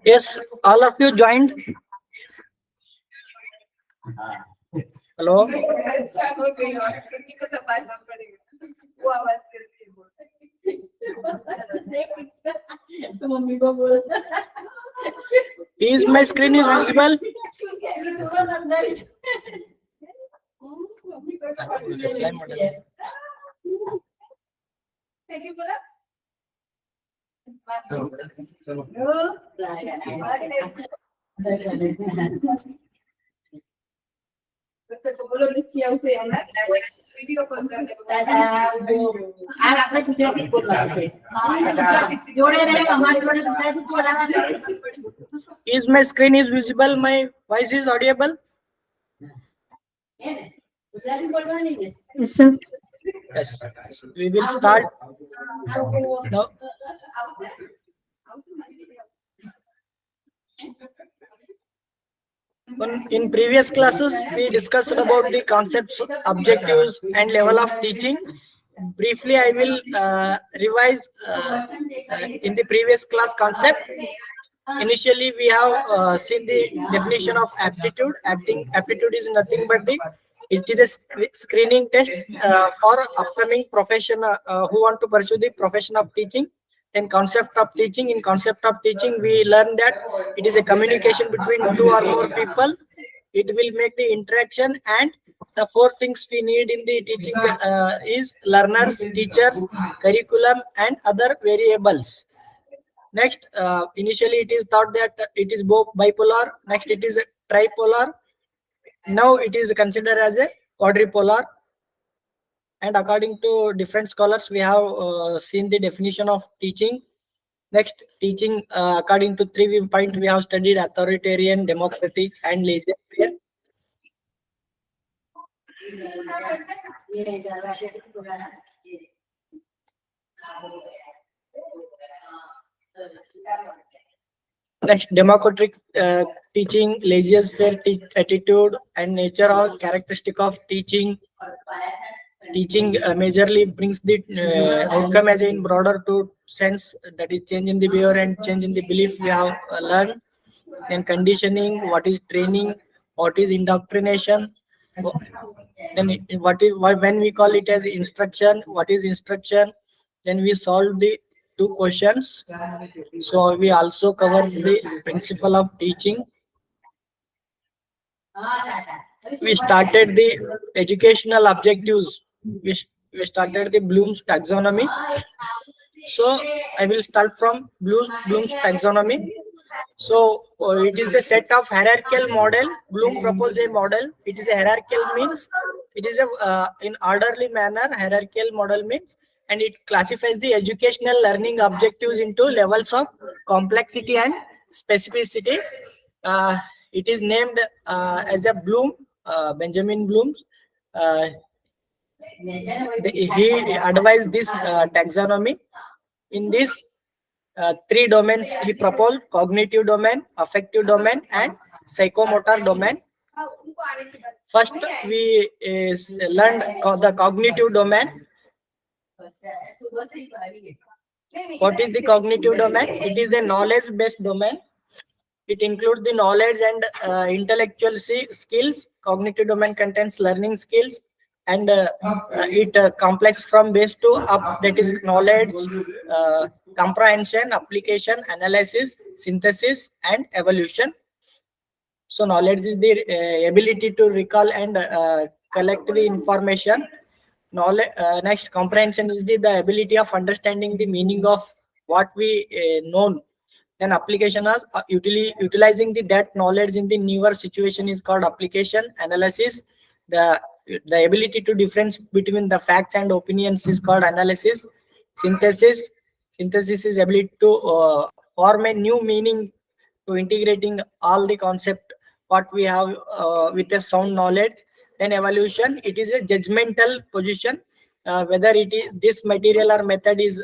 Yes, all of you joined. Hello. Is my screen is visible? Is my screen is visible? My voice is audible? Yes, sir. Yes. We will start now. In previous classes, we discussed about the concepts, objectives, and level of teaching. Briefly, I will revise in the previous class concept. Initially, we have seen the definition of aptitude. Aptitude is nothing but it is a screening test for upcoming profession who want to pursue the profession of teaching. Then concept of teaching. In concept of teaching, we learn that it is a communication between two or more people. It will make the interaction, and the four things we need in the teaching is learners, teachers, curriculum, and other variables. Next, initially it is thought that it is both bipolar. Next, it is tripolar. Now it is considered as a quadripolar. And according to different scholars, we have seen the definition of teaching. Next, teaching according to 3 points we have studied: authoritarian, democratic, and laissez-faire. Next, democratic teaching, laissez-faire attitude, and nature or characteristic of teaching. Teaching majorly brings the outcome as in broader to sense, that is change in the behavior and change in the belief we have learned. Then conditioning, what is training, what is indoctrination. Then when we call it as instruction, what is instruction. Then we solve the 2 questions. So we also cover the principle of teaching. We started the educational objectives. We started the Bloom's taxonomy. So I will start from Bloom's taxonomy. So it is the set of hierarchical model. Bloom proposed a model. It is a hierarchical means it is a in orderly manner. Hierarchical model means, and it classifies the educational learning objectives into levels of complexity and specificity. It is named as a Bloom, Benjamin Bloom's. He advised this taxonomy. In this 3 domains he proposed: cognitive domain, affective domain, and psychomotor domain. First, we learned the cognitive domain. What is the cognitive domain? It is the knowledge-based domain. It includes the knowledge and intellectual skills. Cognitive domain contains learning skills, and it complex from base to up, that is knowledge, comprehension, application, analysis, synthesis, and evolution. So knowledge is the ability to recall and collect the information. Knowledge. Next, comprehension is the ability of understanding the meaning of what we know. Then application is utilizing that knowledge in the newer situation is called application. Analysis, the ability to difference between the facts and opinions is called analysis. Synthesis is ability to form a new meaning, to integrating all the concept what we have with a sound knowledge. Then evaluation, it is a judgmental position, whether it is this material or method is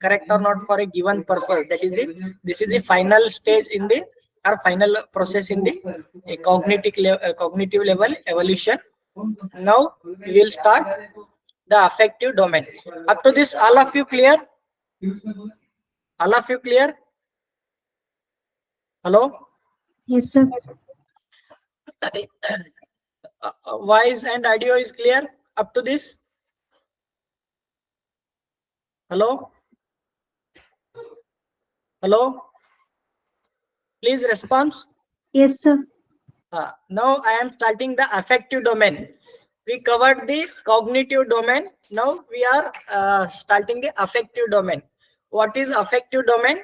correct or not for a given purpose. That is this is the final stage in the final process in the cognitive level evolution. Now we will start. the affective domain. Up to this, all of you clear? All of you clear? Hello? Yes, sir. Voice and audio is clear up to this? Hello? Hello? Please respond. Yes, sir. Now I am starting the affective domain. We covered the cognitive domain. Now we are starting the affective domain. What is affective domain?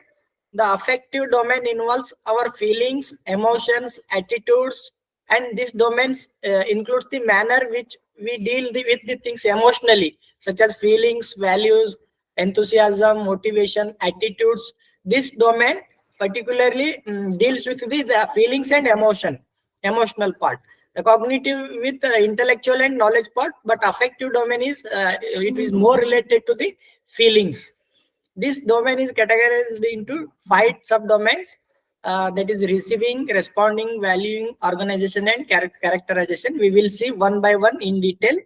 The affective domain involves our feelings, emotions, attitudes, and these domains includes the manner which we deal with the things emotionally, such as feelings, values, enthusiasm, motivation, attitudes. This domain particularly deals with the feelings and emotional part. The cognitive with the intellectual and knowledge part, but affective domain is it is more related to the feelings. This domain is categorized into 5 subdomains, that is receiving, responding, valuing, organization, and characterization. We will see one by one in detail.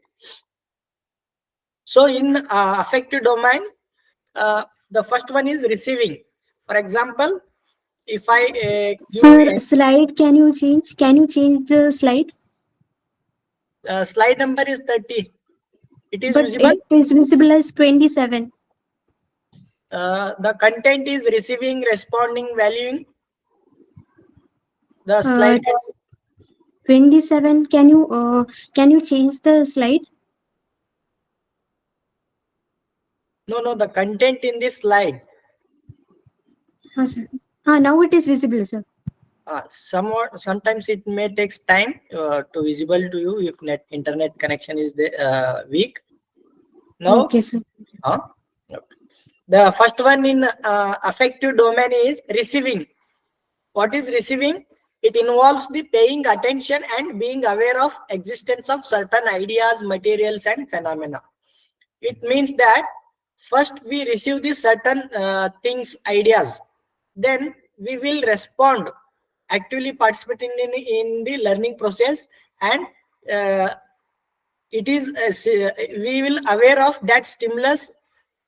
So in affective domain, the first one is receiving. For example, if I Sir, give slide, can you change? Can you change the slide? slide number is 30. It is But visible. it is visible as 27. The content is receiving, responding, valuing. The Uh, slide. 27. Can you change the slide? No, the content in this slide. Sir. Now it is visible, sir. Sometimes it may takes time to visible to you if internet connection is weak. No. Okay, sir. Okay. The first one in affective domain is receiving. What is receiving? It involves the paying attention and being aware of existence of certain ideas, materials, and phenomena. It means that first we receive the certain things, ideas, then we will respond, actively participating in the learning process, and uh, it is we will aware of that stimulus,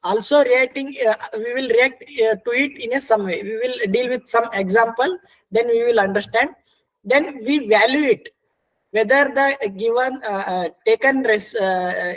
also reacting, we will react to it in a some way. We will deal with some example, then we will understand, then we value it, whether the given taken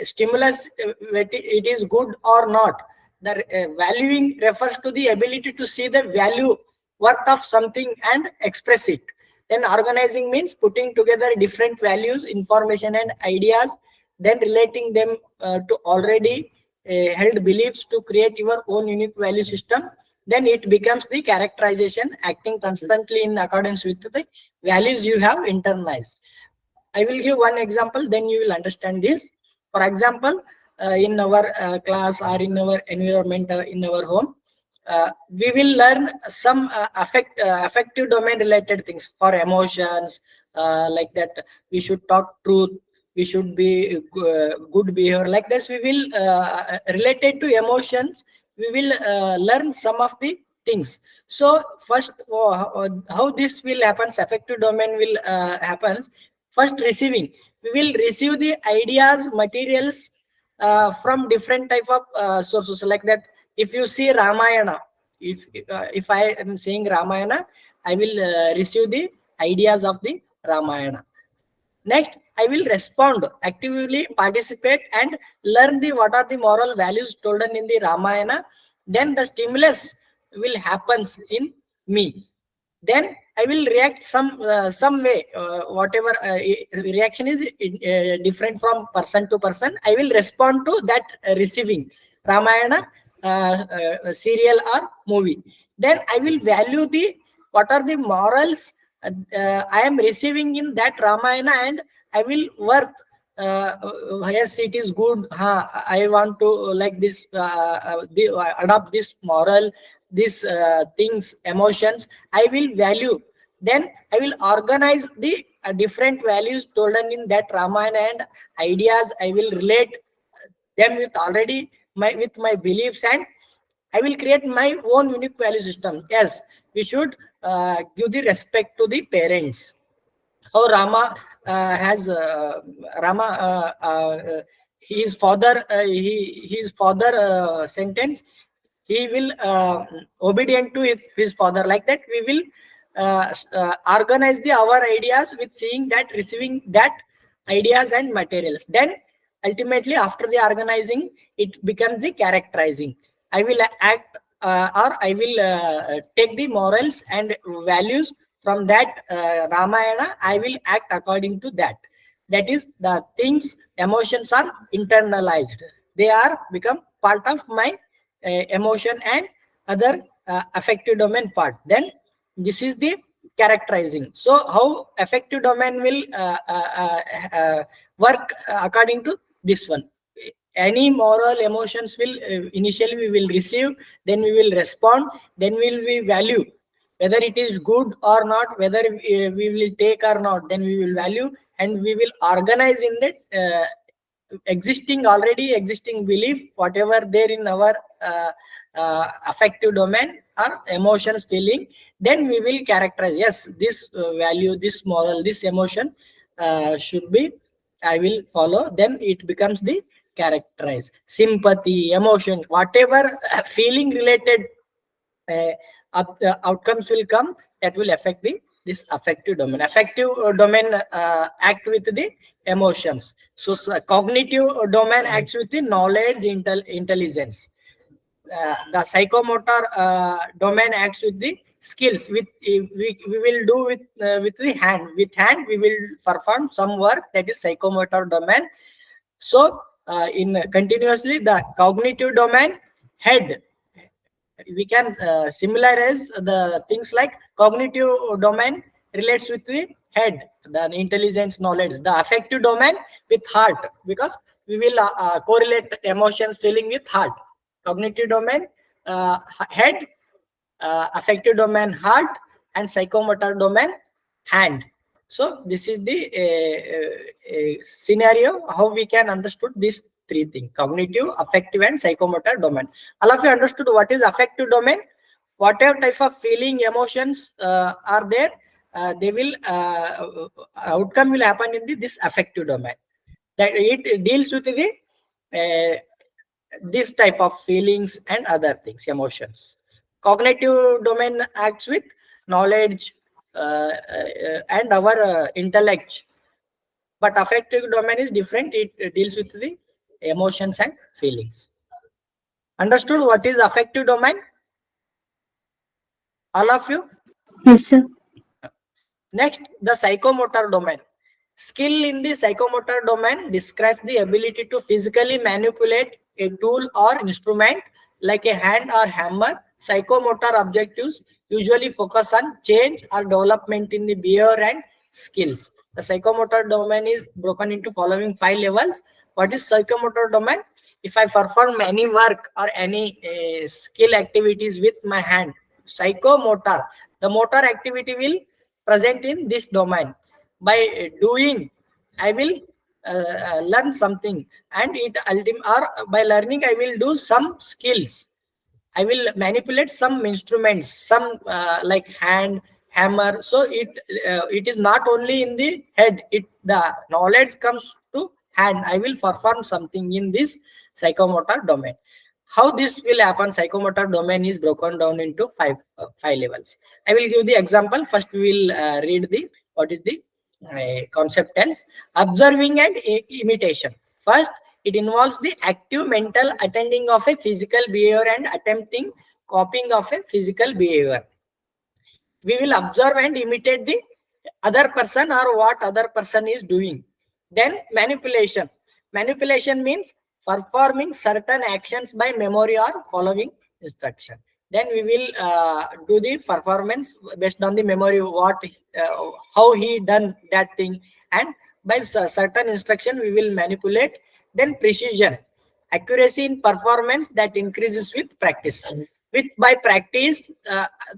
stimulus it is good or not. The valuing refers to the ability to see the value worth of something and express it. Then organizing means putting together different values, information, and ideas, then relating them to already held beliefs to create your own unique value system. Then it becomes the characterization, acting constantly in accordance with the values you have internalized. I will give one example, then you will understand this. For example, in our class or in our environment, in our home, we will learn some affective domain related things for emotions, like that. We should talk truth. We should be good behavior. Like this, we will related to emotions. We will learn some of the things. So first, how this will happen? Affective domain will happen. First, receiving. We will receive the ideas, materials from different type of sources. Like that, if you see Ramayana, if I am saying Ramayana, I will receive the ideas of the Ramayana. Next, I will respond, actively participate, and learn the what are the moral values told in the Ramayana. Then the stimulus will happens in me. Then I will react some way, whatever reaction is different from person to person. I will respond to that receiving Ramayana serial or movie. Then I will value the what are the morals I am receiving in that Ramayana, and I will worth. Yes, it is good. I want to like this, adopt this moral, these things, emotions. I will value. Then I will organize the different values told in that Ramayana and ideas. I will relate them with already with my beliefs, and I will create my own unique value system. Yes, we should give the respect to the parents. How Rama has Rama his father his father sentence, he will obedient to his father. Like that we will organize our ideas with seeing that, receiving that ideas and materials. Then ultimately after the organizing, it becomes the characterizing. I will act or I will take the morals and values from that Ramayana. I will act according to that. That is the things. Emotions are internalized, they are become part of my emotion and other affective domain part. Then this is the characterizing. So how affective domain will work according to this one. Any moral emotions will initially we will receive, then we will respond, then we will value whether it is good or not, whether we will take or not, then we will value, and we will organize in that already existing belief, whatever there in our affective domain or emotions feeling. Then we will characterize, yes, this value, this moral, this emotion should be, I will follow. Then it becomes the characterize. Sympathy, emotion, whatever feeling related outcomes will come, that will affect the this affective domain. Affective domain act with the emotions. So cognitive domain acts with the knowledge, intelligence. The psychomotor domain acts with the skills. With we will do with the hand. With hand we will perform some work, that is psychomotor domain. So in continuously the cognitive domain, head, we can similarize the things like cognitive domain relates with the head, the intelligence, knowledge. The affective domain with heart, because we will correlate emotions feeling with heart. Cognitive domain head, affective domain heart, and psychomotor domain hand. So this is the scenario how we can understood these three things: cognitive, affective, and psychomotor domain. All of you understood what is affective domain? Whatever type of feeling, emotions are there, they will outcome will happen in this affective domain. That it deals with the uh, this type of feelings and other things, emotions. Cognitive domain acts with knowledge and our intellect, but affective domain is different. It deals with the emotions and feelings. Understood what is affective domain, all of you? Yes, sir. Next, the psychomotor domain. Skill in the psychomotor domain describes the ability to physically manipulate a tool or instrument like a hand or hammer. Psychomotor objectives usually focus on change or development in the behavior and skills. The psychomotor domain is broken into following 5 levels. What is psychomotor domain? If I perform any work or any skill activities with my hand, psychomotor, the motor activity will present in this domain. By doing, I will learn something, and it or by learning I will do some skills. I will manipulate some instruments, some like hand, hammer. So it is not only in the head. It the knowledge comes to hand. I will perform something in this psychomotor domain. How this will happen? Psychomotor domain is broken down into five levels. I will give the example. First, we will read the what is the concept else. Observing and imitation. First, it involves the active mental attending of a physical behavior and attempting copying of a physical behavior. We will observe and imitate the other person or what other person is doing. Then manipulation. Manipulation means performing certain actions by memory or following instruction. Then we will do the performance based on the memory, what how he done that thing, and by certain instruction we will manipulate. Then precision, accuracy in performance that increases with practice. With by practice,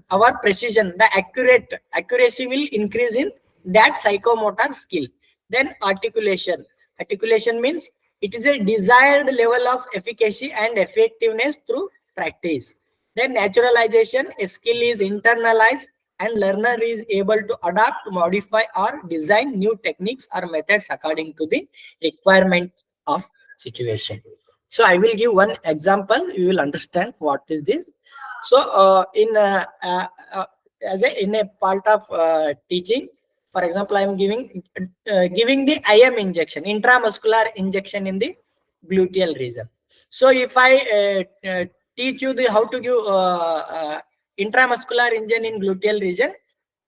our precision, the accuracy will increase in that psychomotor skill. Then articulation. Articulation means it is a desired level of efficacy and effectiveness through practice. Then naturalization, a skill is internalized and learner is able to adapt, modify, or design new techniques or methods according to the requirements of situation. So I will give one example. You will understand what is this. So in a part of teaching, for example, I am giving the IM injection, intramuscular injection in the gluteal region. So if I teach you the how to give intramuscular injection in gluteal region,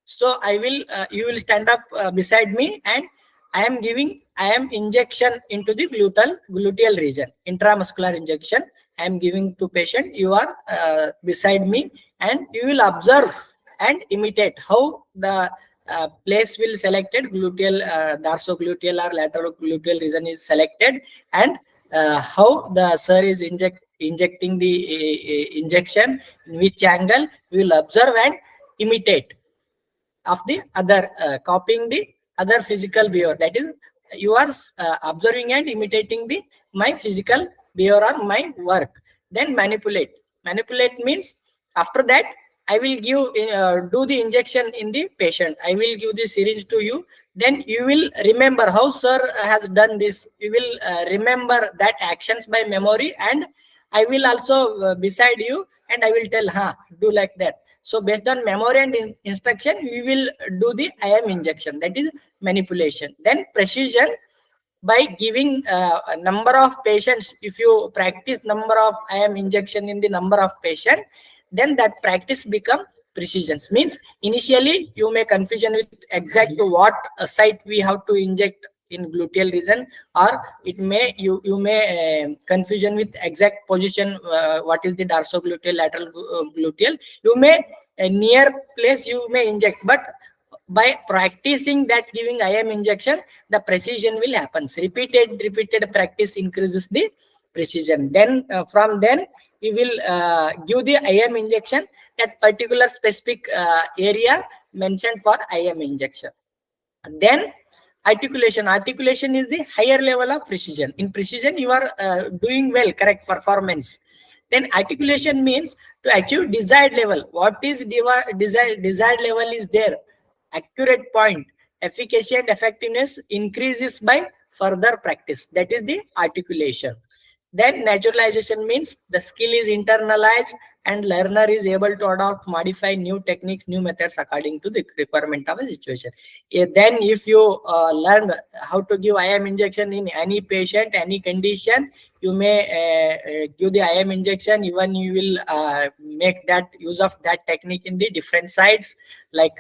so I will you will stand up beside me, and I am injection into the gluteal region, intramuscular injection I am giving to patient. You are beside me, and you will observe and imitate how the place will selected, gluteal, dorsogluteal or lateral gluteal region is selected, and how the sir is injecting the injection, in which angle we will observe and imitate of the other, copying the other physical behavior. That is, you are observing and imitating the my physical behavior or my work. Then manipulate means, after that I will give do the injection in the patient. I will give the syringe to you, then you will remember how sir has done this. You will remember that actions by memory, and I will also beside you, and I will tell, do like that. So based on memory and instruction, we will do the IM injection. That is manipulation. Then precision, by giving a number of patients. If you practice number of IM injection in the number of patient, then that practice become precision. Means initially you may confusion with exact what site we have to inject in gluteal region, or it may you may confusion with exact position, what is the dorsogluteal, lateral gluteal. You may near place you may inject, but by practicing that giving IM injection, the precision will happen. Repeated practice increases the precision. Then from then we will give the IM injection, that particular specific area mentioned for IM injection. Then articulation is the higher level of precision. In precision you are doing well, correct performance. Then articulation means to achieve desired level. What is desired level is there, accurate point, efficacy and effectiveness increases by further practice. That is the articulation. Then naturalization means the skill is internalized and learner is able to adopt, modify new techniques, new methods according to the requirement of a situation. Then if you learn how to give IM injection in any patient, any condition, you may give the IM injection. Even you will make that use of that technique in the different sites, like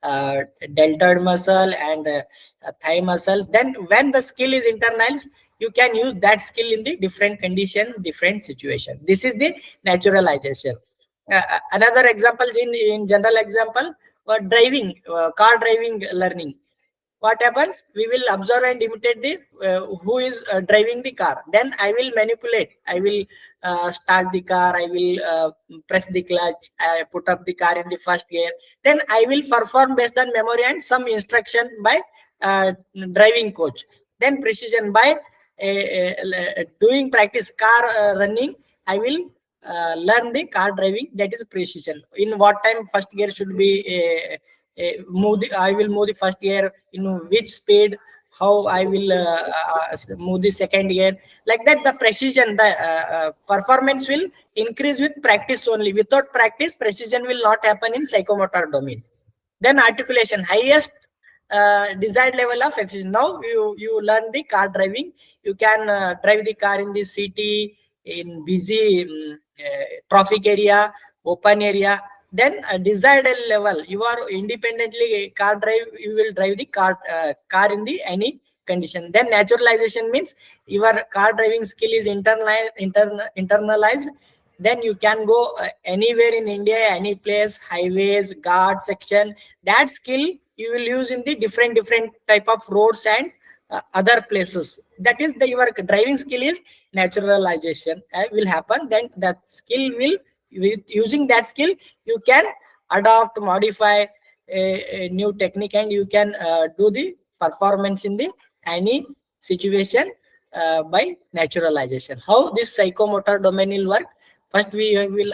deltoid muscle and thigh muscles. Then when the skill is internalized, you can use that skill in the different condition, different situation. This is the naturalization. Another example, in general example, driving, car driving learning. What happens? We will observe and imitate the who is driving the car. Then I will manipulate. I will start the car. I will press the clutch. I put up the car in the first gear. Then I will perform based on memory and some instruction by driving coach. Then precision, by doing practice car running, I will learn the car driving. That is precision. In what time first gear should be I will move the first gear, in which speed, how I will move the second gear. Like that, the precision, the performance will increase with practice only. Without practice, precision will not happen in psychomotor domain. Then articulation, highest desired level of efficiency. Now you learn the car driving. You can drive the car in the city, in busy traffic area, open area. Then a desired level, you are independently car drive. You will drive the car in the any condition. Then naturalization means your car driving skill is internalized. Then you can go anywhere in India, any place, highways, guard section. That skill you will use in the different type of roads and other places. That is your driving skill is naturalization will happen. Then that skill will, using that skill you can adopt, modify a new technique, and you can do the performance in the any situation by naturalization. How this psychomotor domain will work? First we will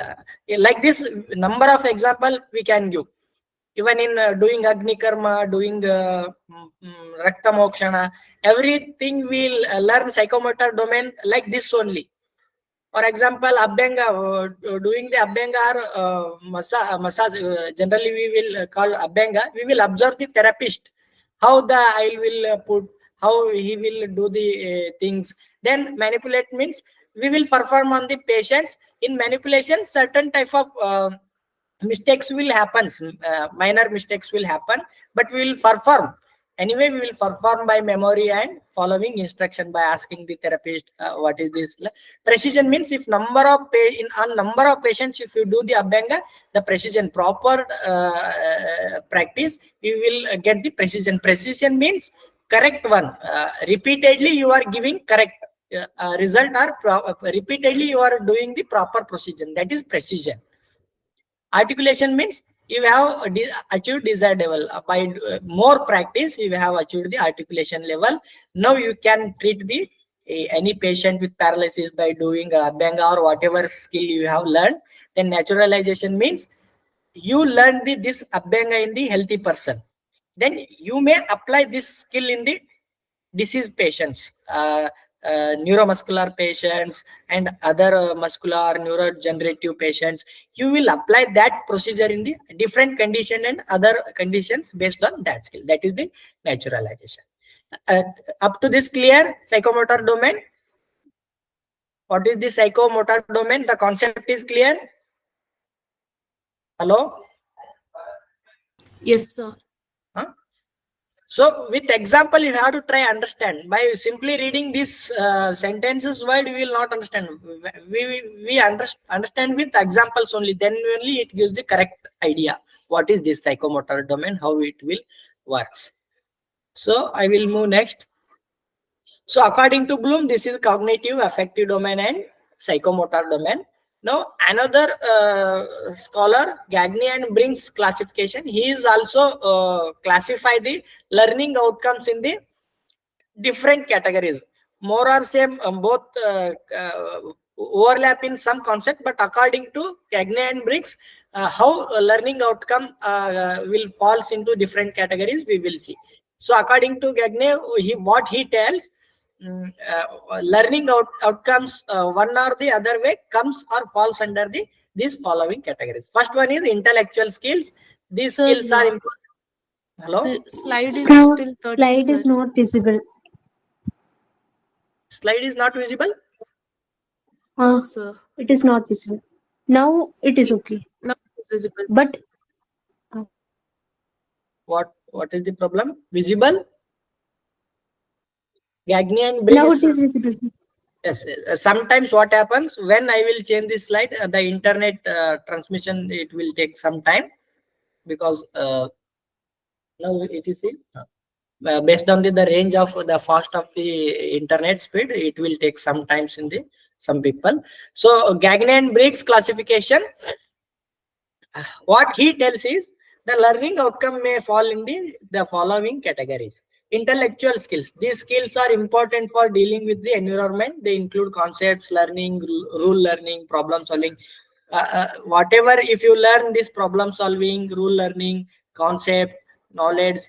like this number of example we can give. Even in doing Agni Karma, doing Rakta Mokshana, everything we'll learn psychomotor domain like this only. For example, Abhyanga, doing the Abhyanga massage, generally we will call Abhyanga, we will observe the therapist, how the oil will put, how he will do the things. Then manipulate means we will perform on the patients. In manipulation, certain type of mistakes will happen, minor mistakes will happen, but we will perform. Anyway, we will perform by memory and following instruction by asking the therapist, what is this? Precision means if number of in on number of patients, if you do the Abhyanga, the precision proper practice, you will get the precision. Precision means correct one. Repeatedly, you are giving correct result, or repeatedly you are doing the proper procedure. That is precision. Articulation means you have achieved desired level. By more practice, you have achieved the articulation level. Now you can treat the any patient with paralysis by doing Abhyanga or whatever skill you have learned. Then naturalization means you learn this Abhyanga in the healthy person. Then you may apply this skill in the disease patients, neuromuscular patients and other muscular neurodegenerative patients. You will apply that procedure in the different condition and other conditions based on that skill. That is the naturalization. Up to this clear? Psychomotor domain. What is the psychomotor domain? The concept is clear? Hello? Yes, sir. Huh? So with example, you have to try understand. By simply reading these sentences word, we will not understand. We understand with examples only. Then only it gives the correct idea. What is this psychomotor domain? How it will works. So I will move next. So according to Bloom, this is cognitive, affective domain and psychomotor domain. Now another scholar, Gagné and Brink's classification, he is also classify the learning outcomes in the different categories. More or same, both overlap in some concept, but according to Gagné and Brink's, how learning outcome will falls into different categories, we will see. So according to Gagné, what he tells, learning outcomes one or the other way comes or falls under these following categories. First one is intellectual skills. These Sir, skills are important. Hello? the slide is Slide still 30, slide sir. is not visible. Slide is not visible. No, Uh, sir. it is not visible. Now it is okay. Now it is visible, sir. But What is the problem? Visible? Gagné and now Briggs. it is visible. Yes. Sometimes what happens when I will change this slide, the internet transmission, it will take some time because now it is in, based on the range of the fast of the internet speed, it will take some times in the some people. So Gagné and Briggs classification, what he tells is the learning outcome may fall in the following categories. Intellectual skills. These skills are important for dealing with the environment. They include concepts, learning, rule learning, problem solving. Whatever, if you learn this problem solving, rule learning, concept, knowledge,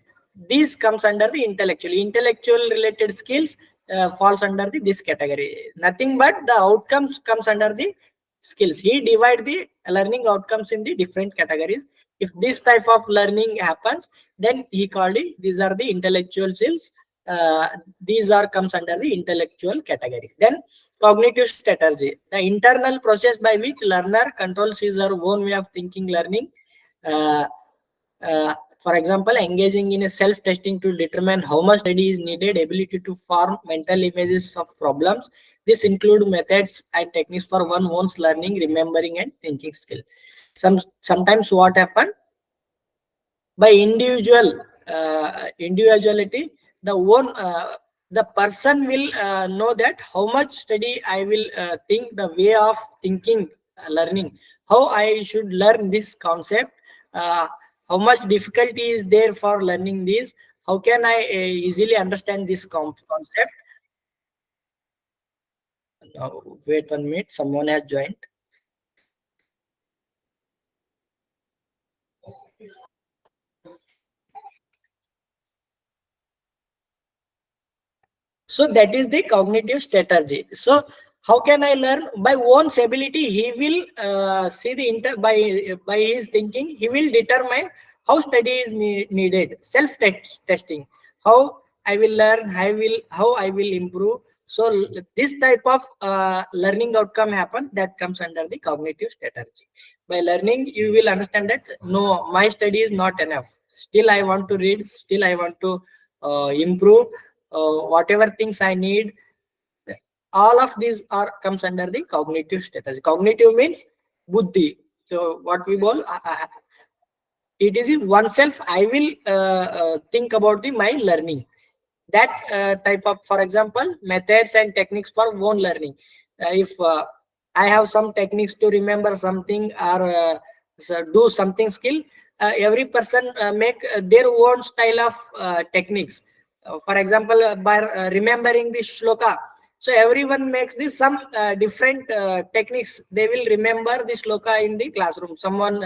these comes under the intellectual related skills, falls under this category. Nothing but the outcomes comes under the skills. He divide the learning outcomes in the different categories. If this type of learning happens, then he called it, these are the intellectual skills. These are comes under the intellectual category. Then cognitive strategy, the internal process by which learner controls his or own way of thinking, learning. uh, for example, engaging in a self-testing to determine how much study is needed, ability to form mental images of problems. This include methods and techniques for one one's learning, remembering, and thinking skill. Sometimes what happen, by individuality, the one the person will know that how much study I will think, the way of thinking, learning, how I should learn this concept, how much difficulty is there for learning this, how can I easily understand this concept. Now, wait 1 minute, someone has joined. So that is the cognitive strategy. So how can I learn? By one's ability, he will see the by his thinking, he will determine how study is needed. Self testing, how I will learn, how I will improve. So this type of learning outcome happen, that comes under the cognitive strategy. By learning, you will understand that no, my study is not enough. Still, I want to read. Still, I want to improve. Whatever things I need, all of these are comes under the cognitive strategy. Cognitive means buddhi. So what we call it is in oneself. I will think about the my learning. That type of, for example, methods and techniques for own learning. If I have some techniques to remember something or do something skill, every person make their own style of techniques. For example, by remembering the shloka, so everyone makes this some different techniques. They will remember the shloka in the classroom. Someone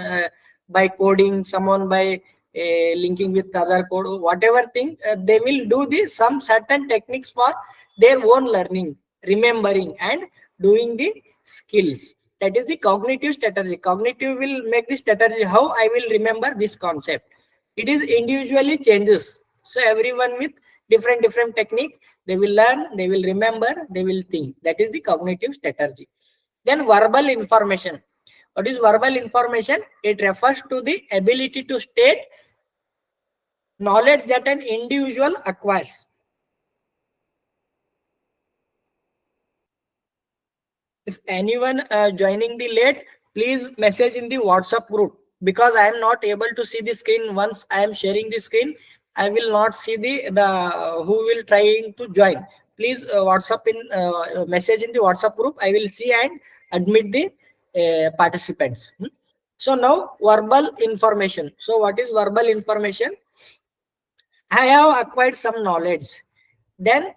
by coding, someone by linking with other code, whatever thing, they will do this some certain techniques for their own learning, remembering and doing the skills. That is the cognitive strategy. Cognitive will make the strategy how I will remember this concept. It is individually changes. So everyone with different technique, they will learn, they will remember, they will think. That is the cognitive strategy. Then verbal information. What is verbal information? It refers to the ability to state knowledge that an individual acquires. If anyone joining the late, please message in the WhatsApp group, because I am not able to see the screen. Once I am sharing the screen, I will not see the who will trying to join. Please WhatsApp in message in the WhatsApp group. I will see and admit the participants. So now verbal information. So what is verbal information? I have acquired some knowledge. Then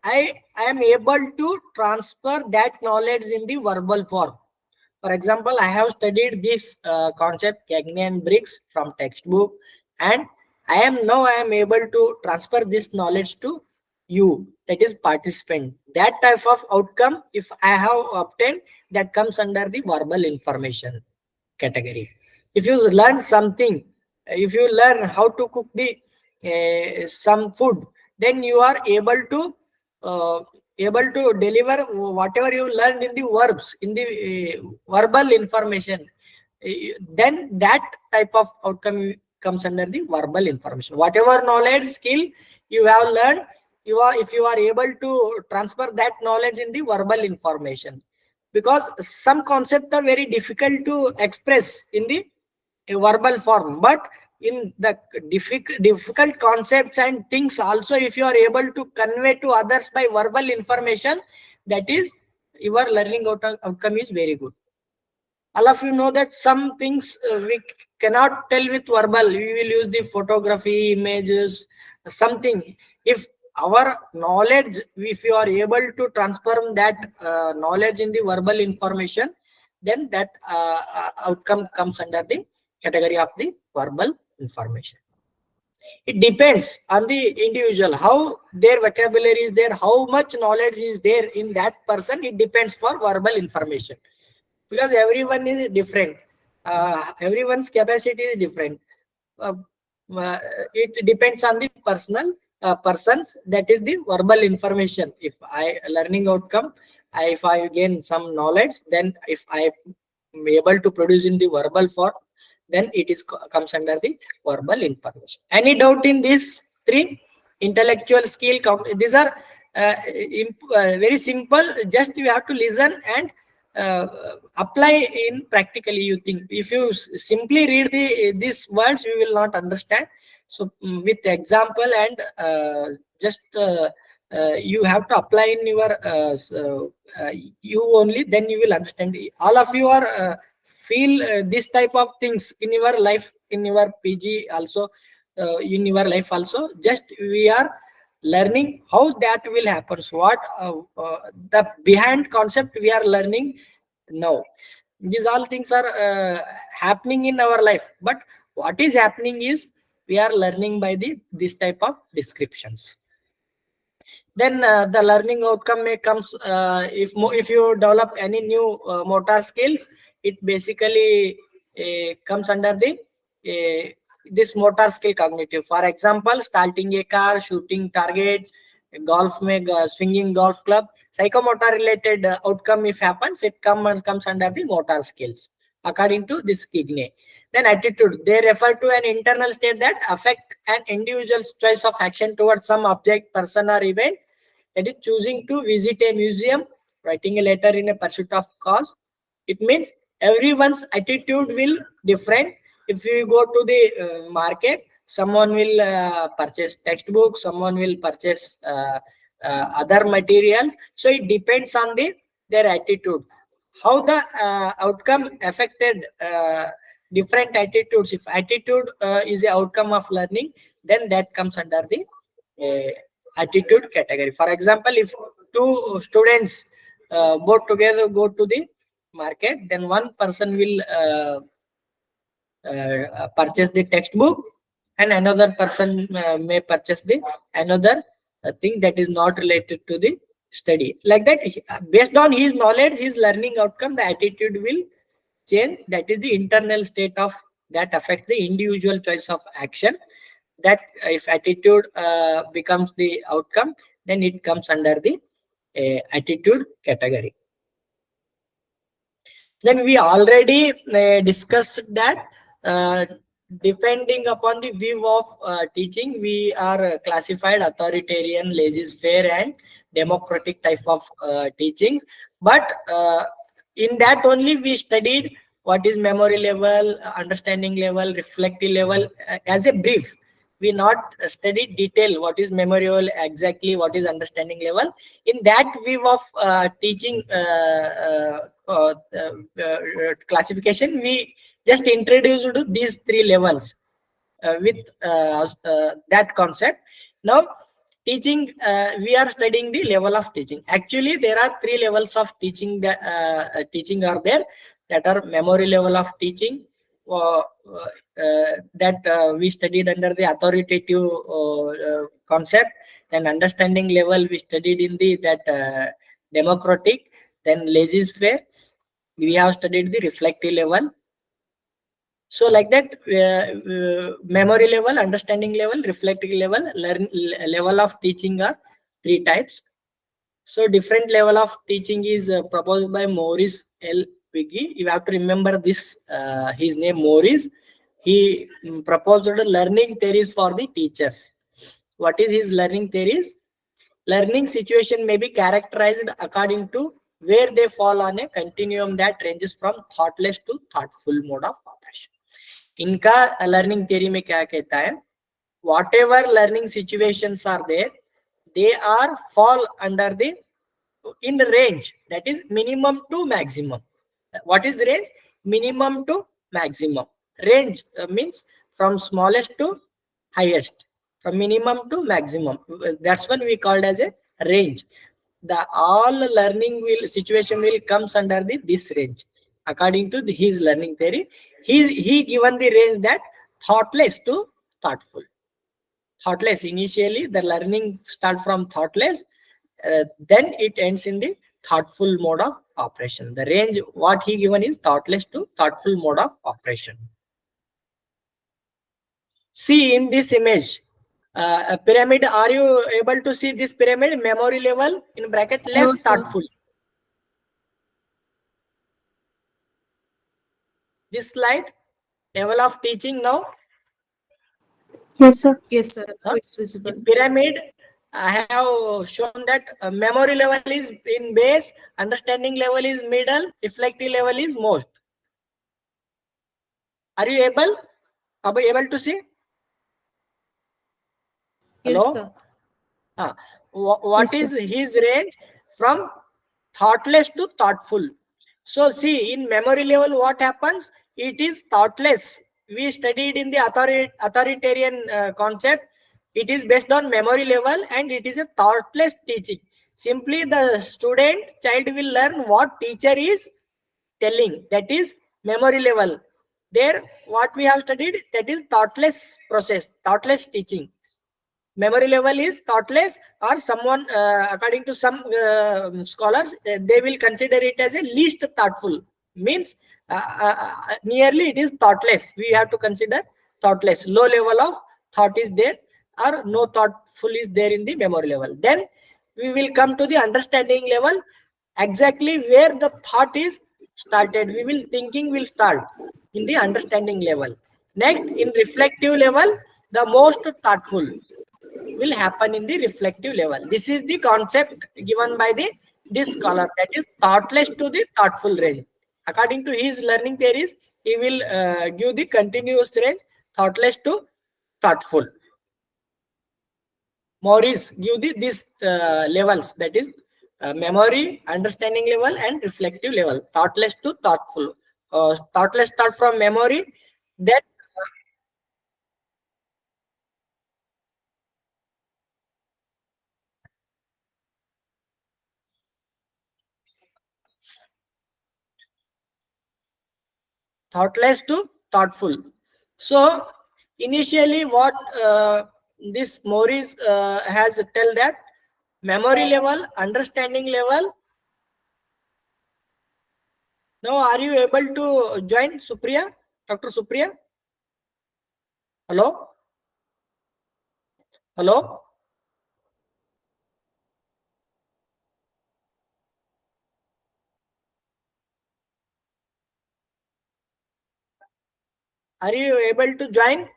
I am able to transfer that knowledge in the verbal form. For example, I have studied this concept Cagnian bricks from textbook, and I am able to transfer this knowledge to you, that is participant. That type of outcome, if I have obtained, that comes under the verbal information category. If you learn something, if you learn how to cook the some food, then you are uh, able to deliver whatever you learned in the verbs, in the verbal information. Then that type of outcome comes under the verbal information. Whatever knowledge, skill you have learned, you are, if you are able to transfer that knowledge in the verbal information, because some concepts are very difficult to express in the verbal form, but in the difficult concepts and things also, if you are able to convey to others by verbal information, that is your learning outcome is very good. All of you know that some things we cannot tell with verbal. We will use the photography, images, something. If our knowledge, if you are able to transform that knowledge in the verbal information, then that outcome comes under the category of the verbal information. It depends on the individual, how their vocabulary is there, how much knowledge is there in that person. It depends for verbal information, because everyone is different. Everyone's capacity is different. uh, uh, it depends on the personal persons. That is the verbal information. If I learning outcome, if I gain some knowledge, then if I am able to produce in the verbal form, then it is comes under the verbal information. Any doubt in these three? Intellectual skill, these are very simple. Just you have to listen and uh, apply in practically. You think if you simply read these words, you will not understand. So with example and just you have to apply in your you only, then you will understand. All of you are feel this type of things in your life, in your PG also, in your life also. Just we are learning how that will happen. So what the behind concept we are learning now. These all things are happening in our life, but what is happening is we are learning by the this type of descriptions. Then the learning outcome may comes if you develop any new motor skills, it basically comes under the this motor skill cognitive. For example, starting a car, shooting targets, golf में swinging golf club, psychomotor related outcome if happens, it comes under the motor skills according to this Kigne. Then attitude, they refer to an internal state that affect an individual's choice of action towards some object, person or event. That is choosing to visit a museum, writing a letter in a pursuit of cause. It means everyone's attitude will different. If you go to the market, someone will purchase textbooks, someone will purchase other materials. So it depends on their attitude. How the outcome affected different attitudes. If attitude is the outcome of learning, then that comes under the attitude category. For example, if two students both together go to the market, then one person will purchase the textbook and another person may purchase the another thing that is not related to the study. Like that, based on his knowledge, his learning outcome, the attitude will change. That is the internal state of that affects the individual choice of action. That if attitude becomes the outcome, then it comes under the attitude category. Then we already discussed that depending upon the view of teaching, we are classified authoritarian, laissez-faire and democratic type of teachings. But in that only we studied what is memory level, understanding level, reflective level as a brief. We not study detail what is memory level exactly, what is understanding level. In that view of teaching classification, we just introduced these three levels with that concept. Now teaching, we are studying the level of teaching. Actually there are three levels of teaching that teaching are there, that are memory level of teaching, that we studied under the authoritative concept. Then understanding level we studied in the that democratic. Then laissez-faire we have studied the reflective level. So like that, memory level, understanding level, reflective level, level of teaching are three types. So different level of teaching is proposed by Maurice L. Piggy. You have to remember this, his name Maurice. He proposed learning theories for the teachers. What is his learning theories? Learning situation may be characterized according to where they fall on a continuum that ranges from thoughtless to thoughtful mode of operation. इनका learning theory में क्या कहता है, whatever learning situations are there, they are fall under the in range, that is minimum to maximum. What is range? Minimum to maximum. Range means from smallest to highest, from minimum to maximum. That's when we called as a range. The all learning will situation will comes under the this range according to his learning theory. He given the range that thoughtless to thoughtful. Thoughtless, initially the learning start from thoughtless, then it ends in the thoughtful mode of operation. The range what he given is thoughtless to thoughtful mode of operation. See in this image, a pyramid. Are you able to see this pyramid? Memory level in bracket less No, sir. thoughtful. This slide, level of teaching now. Yes, sir. Yes, sir. Now Huh? it's visible. In pyramid, I have shown that memory level is in base, understanding level is middle, reflective level is most. Are you able to see? Yes, Hello? sir. What Yes, is his range? From thoughtless to thoughtful. So see, in memory level what happens? It is thoughtless. We studied in the authoritarian concept. It is based on memory level and it is a thoughtless teaching. Simply the child will learn what teacher is telling. That is memory level. There what we have studied, that is thoughtless process, thoughtless teaching. memory level is thoughtless, or someone, according to some scholars, they will consider it as a least thoughtful. Means nearly it is thoughtless. We have to consider thoughtless. Low level of thought is there, or no thoughtful is there in the memory level. Then we will come to the understanding level, exactly where the thought is started. We will thinking will start in the understanding level. Next, in reflective level, the most thoughtful will happen in the reflective level. This is the concept given by this scholar, that is thoughtless to the thoughtful range. According to his learning theories, he will give the continuous range, thoughtless to thoughtful. Maurice give these levels, that is memory, understanding level, and reflective level. Thoughtless to thoughtful. Thoughtless start from memory, then thoughtless to thoughtful. So initially, what this Maurice has tell that memory level, understanding level. Now, are you able to join Supriya, Dr. Supriya? Hello, hello. Are you able to join?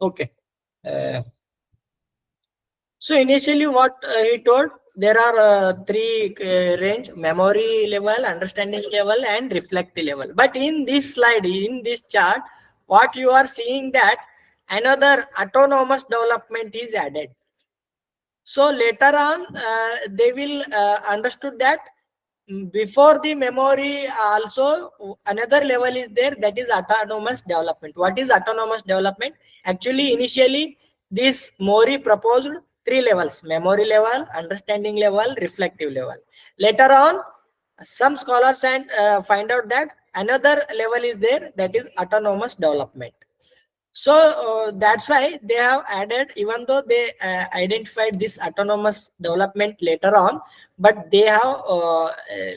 Okay. So initially, what he told, there are three range: memory level, understanding level, and reflective level. But in this slide, in this chart, what you are seeing that another autonomous development is added. So later on, they will understood that before the memory also another level is there, that is autonomous development. What is autonomous development? Actually, initially this Mori proposed three levels: memory level, understanding level, reflective level. Later on, some scholars and find out that another level is there, that is autonomous development. So that's why they have added, even though they identified this autonomous development later on, but they have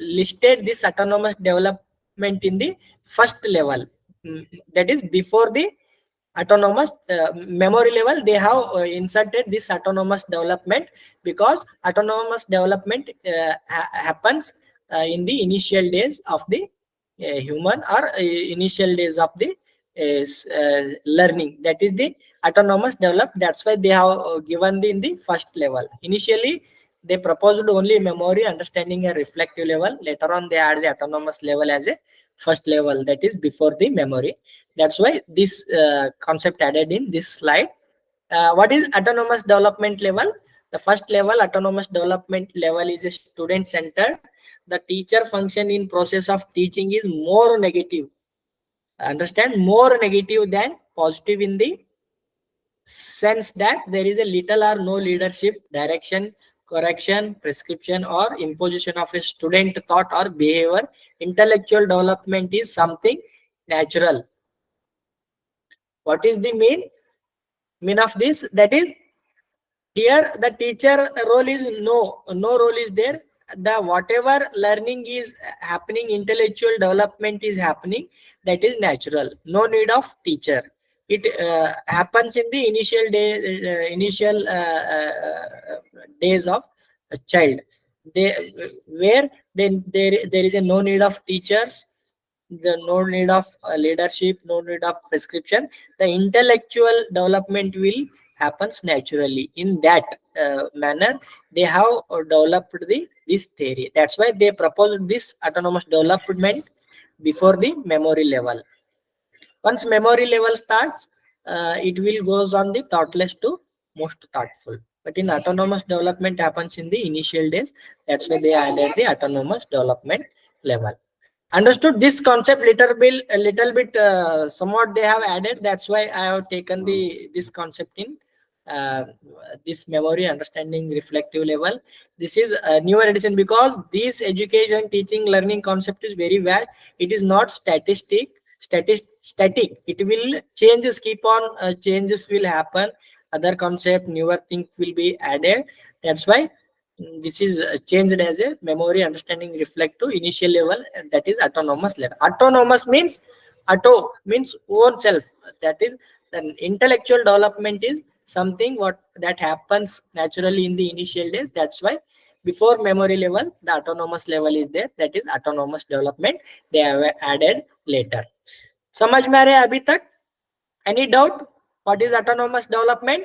listed this autonomous development in the first level. That is before the autonomous memory level, they have inserted this autonomous development, because autonomous development happens in the initial days of the human, or initial days of the learning. That is the autonomous develop. That's why they have given in the first level. Initially they proposed only memory, understanding, and reflective level. Later on they add the autonomous level as a first level, that is before the memory. That's why this concept added in this slide. What is autonomous development level? The first level, autonomous development level, is a student centered. The teacher function in process of teaching is more negative. Understand, more negative than positive, in the sense that there is a little or no leadership, direction, correction, prescription, or imposition of a student thought or behavior. Intellectual development is something natural. What is the mean of this? That is, here the teacher role is no role is there. The whatever learning is happening, intellectual development is happening, that is natural, no need of teacher. It happens in the initial days of a child, they where then there is a no need of teachers, the no need of leadership, no need of prescription. The intellectual development will happens naturally. In that manner, they have developed this theory. That's why they proposed this autonomous development before the memory level. Once memory level starts, it will goes on the thoughtless to most thoughtful. But in autonomous development happens in the initial days. That's why they added the autonomous development level. Understood this concept little bit somewhat they have added. That's why I have taken this concept in uh, this memory, understanding, reflective level. This is a newer edition because this education, teaching, learning concept is very vast. It is not static. It will changes, keep on changes will happen. Other concept, newer things will be added. That's why this is changed as a memory, understanding, reflective, initial level, and that is autonomous level. Autonomous means auto means own self. That is, the intellectual development is something what that happens naturally in the initial days. That's why before memory level, the autonomous level is there. That is autonomous development. They have added later. समझ में आ रहा है अभी तक? Any doubt? What is autonomous development?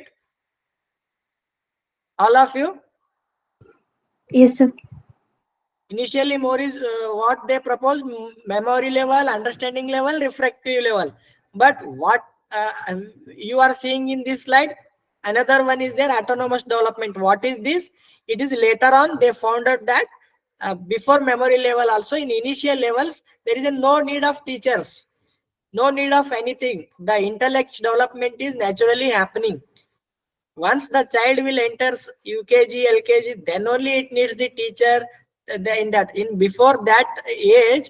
All of you? Yes, sir. Initially, more is what they propose: memory level, understanding level, reflective level. But what you are seeing in this slide, another one is there, autonomous development. What is this? It is later on they found out that before memory level also, in initial levels, there is no need of teachers, no need of anything. The intellect development is naturally happening. Once the child will enters UKG, LKG, then only it needs the teacher. In before that age,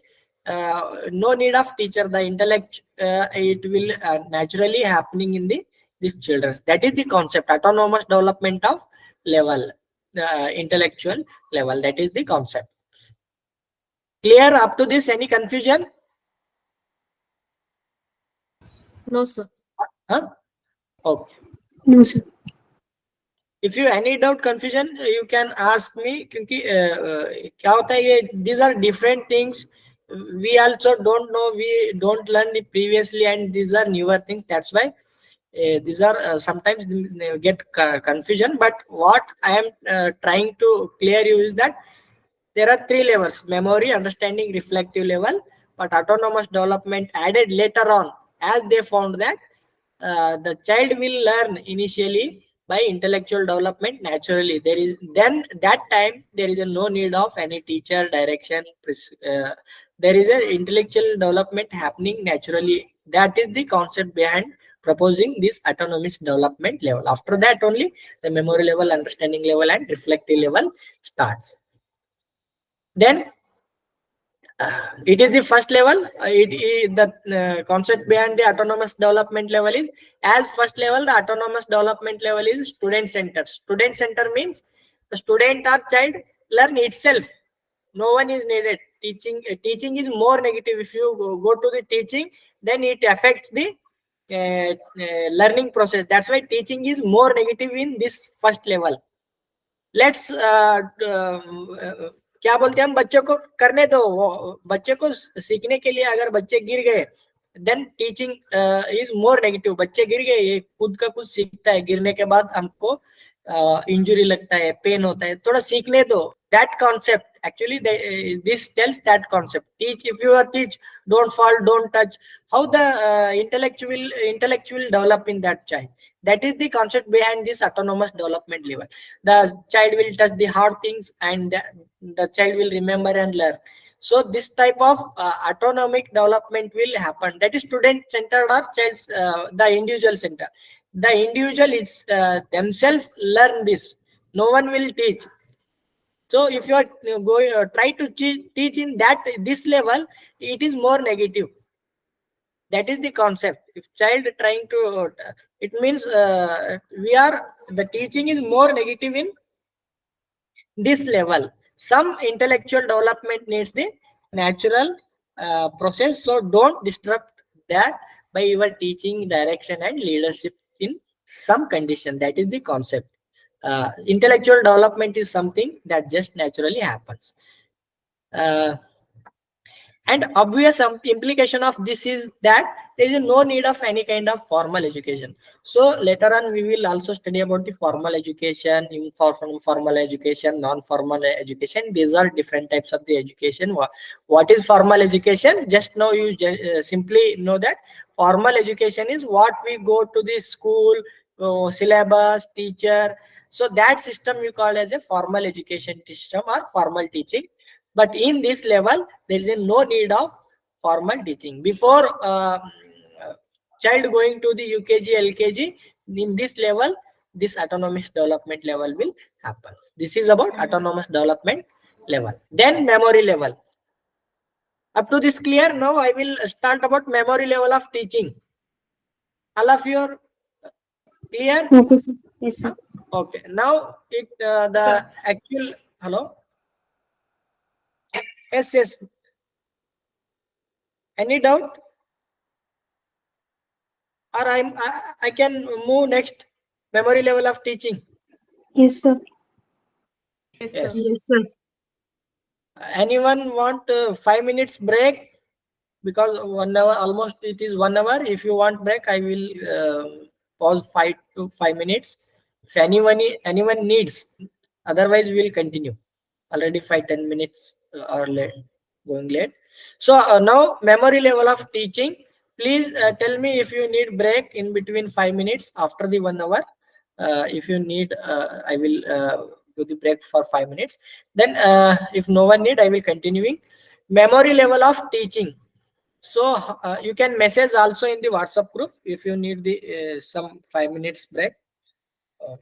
no need of teacher. The intellect it will naturally happening in the these children. That is the concept, autonomous development of level, intellectual level. That is the concept. Clear up to this? Any confusion? No, sir. Huh? Okay. No, sir. If you any doubt, confusion, you can ask me. क्योंकि क्या होता है ये, these are different things. We also don't know. We don't learn it previously, and these are newer things. That's why these are sometimes they get confusion. But what I am trying to clear you is that there are three levels: memory, understanding, reflective level. But autonomous development added later on, as they found that the child will learn initially by intellectual development naturally. There is then that time there is no need of any teacher direction. There is an intellectual development happening naturally. That is the concept behind proposing this autonomous development level. After that only the memory level, understanding level, and reflective level starts. Then it is the first level. The concept behind the autonomous development level is, as first level, the autonomous development level is student center. Student center means the student or child learn itself. No one is needed. Teaching is more negative. If you go to the teaching, then it affects the learning process. That's why teaching is more negative in this first level. Let's क्या बोलते हैं हम, बच्चों को करने दो. बच्चे को सीखने के लिए अगर बच्चे गिर गए, then teaching is more negative. बच्चे गिर गए, ये खुद का कुछ सीखता है, गिरने के बाद हमको इंजुरी लगता है, पेन होता है, थोड़ा सीखने दो. That concept actually this tells that concept. Teach, if you are teach, don't fall, don't touch. How the intellectual develop in that child. That is the concept behind this autonomous development level. The child will touch the hard things, and the child will remember and learn. So this type of autonomic development will happen. That is student centered or child's the individual center. The individual it's themselves learn this. No one will teach. So if you are going try to teach in that this level, it is more negative. That is the concept. If child trying to it means the teaching is more negative in this level. Some intellectual development needs the natural process, so don't disrupt that by your teaching direction and leadership in some condition. That is the concept. Intellectual development is something that just naturally happens. And obvious implication of this is that there is no need of any kind of formal education. So later on we will also study about the formal education, informal education, non-formal education. These are different types of the education. What is formal education? Just now you simply know that formal education is what we go to the school, syllabus, teacher. So that system you call as a formal education system or formal teaching. But in this level, there is no need of formal teaching. Before child going to the UKG, LKG, in this level, this autonomous development level will happen. This is about autonomous development level. Then memory level. Up to this clear? Now I will start about memory level of teaching. All of you are clear? Okay, sir. Yes, sir. Okay. Now the Sir. actual, hello? Yes, yes. Any doubt? Or I can move next. Memory level of teaching. Yes, sir. Yes, Yes. sir. Yes, sir. Anyone want 5 minutes break? Because 1 hour, almost it is 1 hour. If you want break, I will pause 5 to 5 minutes. If anyone needs, otherwise we will continue. Already 5-10 minutes are late, going late. So now memory level of teaching. Please tell me if you need break in between 5 minutes after the 1 hour. If you need, I will do the break for 5 minutes. Then if no one need, I will continuing. Memory level of teaching. So you can message also in the WhatsApp group if you need the some 5 minutes break. Uh,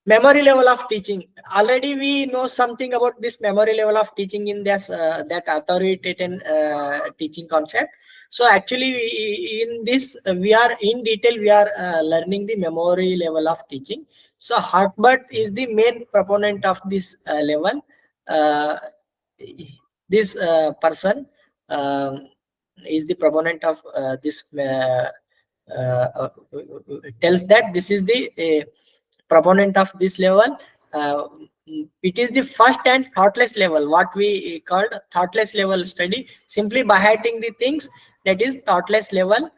Memory level of teaching. Already we know something about this memory level of teaching in this that authoritative teaching concept. So actually in this we are in detail, we are learning the memory level of teaching. So Hartbert is the main proponent of this level. uh, this person is the proponent of this uh, uh, tells that this is the proponent of this level. uh, it is the first and thoughtless level, what we called thoughtless level study, simply by hiding the things, that is thoughtless level.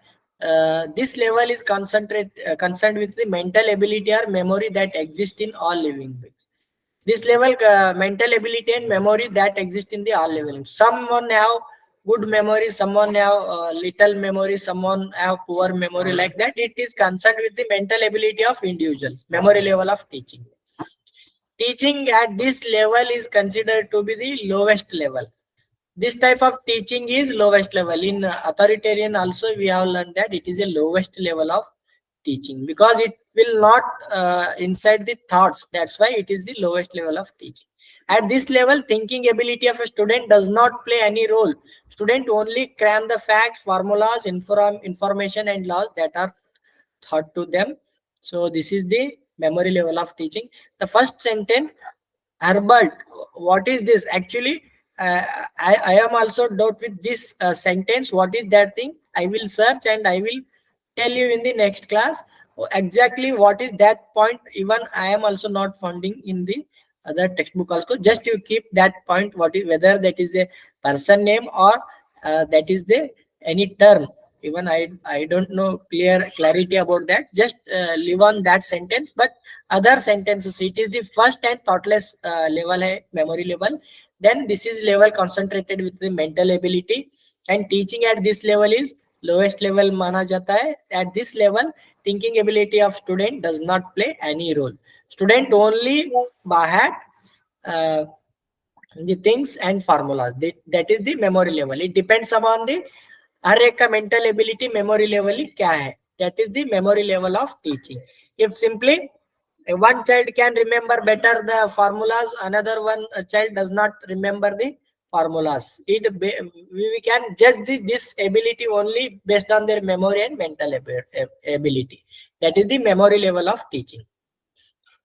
This level is concerned with the mental ability or memory that exists in all living beings. This level mental ability and memory that exist in the all level. Someone have good memory, someone have little memory, someone have poor memory, like that. It is concerned with the mental ability of individuals. Memory level of teaching. Teaching at this level is considered to be the lowest level. This type of teaching is lowest level. In authoritarian also we have learned that it is a lowest level of teaching, because it will not inside the thoughts. That's why it is the lowest level of teaching. At this level, thinking ability of a student does not play any role. Student only cram the facts, formulas, information and laws that are taught to them. So this is the memory level of teaching. The first sentence, Herbert, what is this? Actually, I am also doubt with this sentence. What is that thing? I will search and I will tell you in the next class exactly what is that point. Even I am also not finding in the other textbook also. Just you keep that point. What is, whether that is a person name or that is the any term. Even I don't know clarity about that. Just leave on that sentence. But other sentences, it is the first and thoughtless level hai, memory level. Then this is level concentrated with the mental ability, and teaching at this level is lowest level माना जाता है. At this level, thinking ability of student does not play any role. Student only by heart the things and formulas. That is the memory level. It depends upon the हर एक का mental ability memory level ही क्या है. That is the memory level of teaching. If simply one child can remember better the formulas, another one child does not remember the formulas. We can judge this ability only based on their memory and mental ability. That is the memory level of teaching.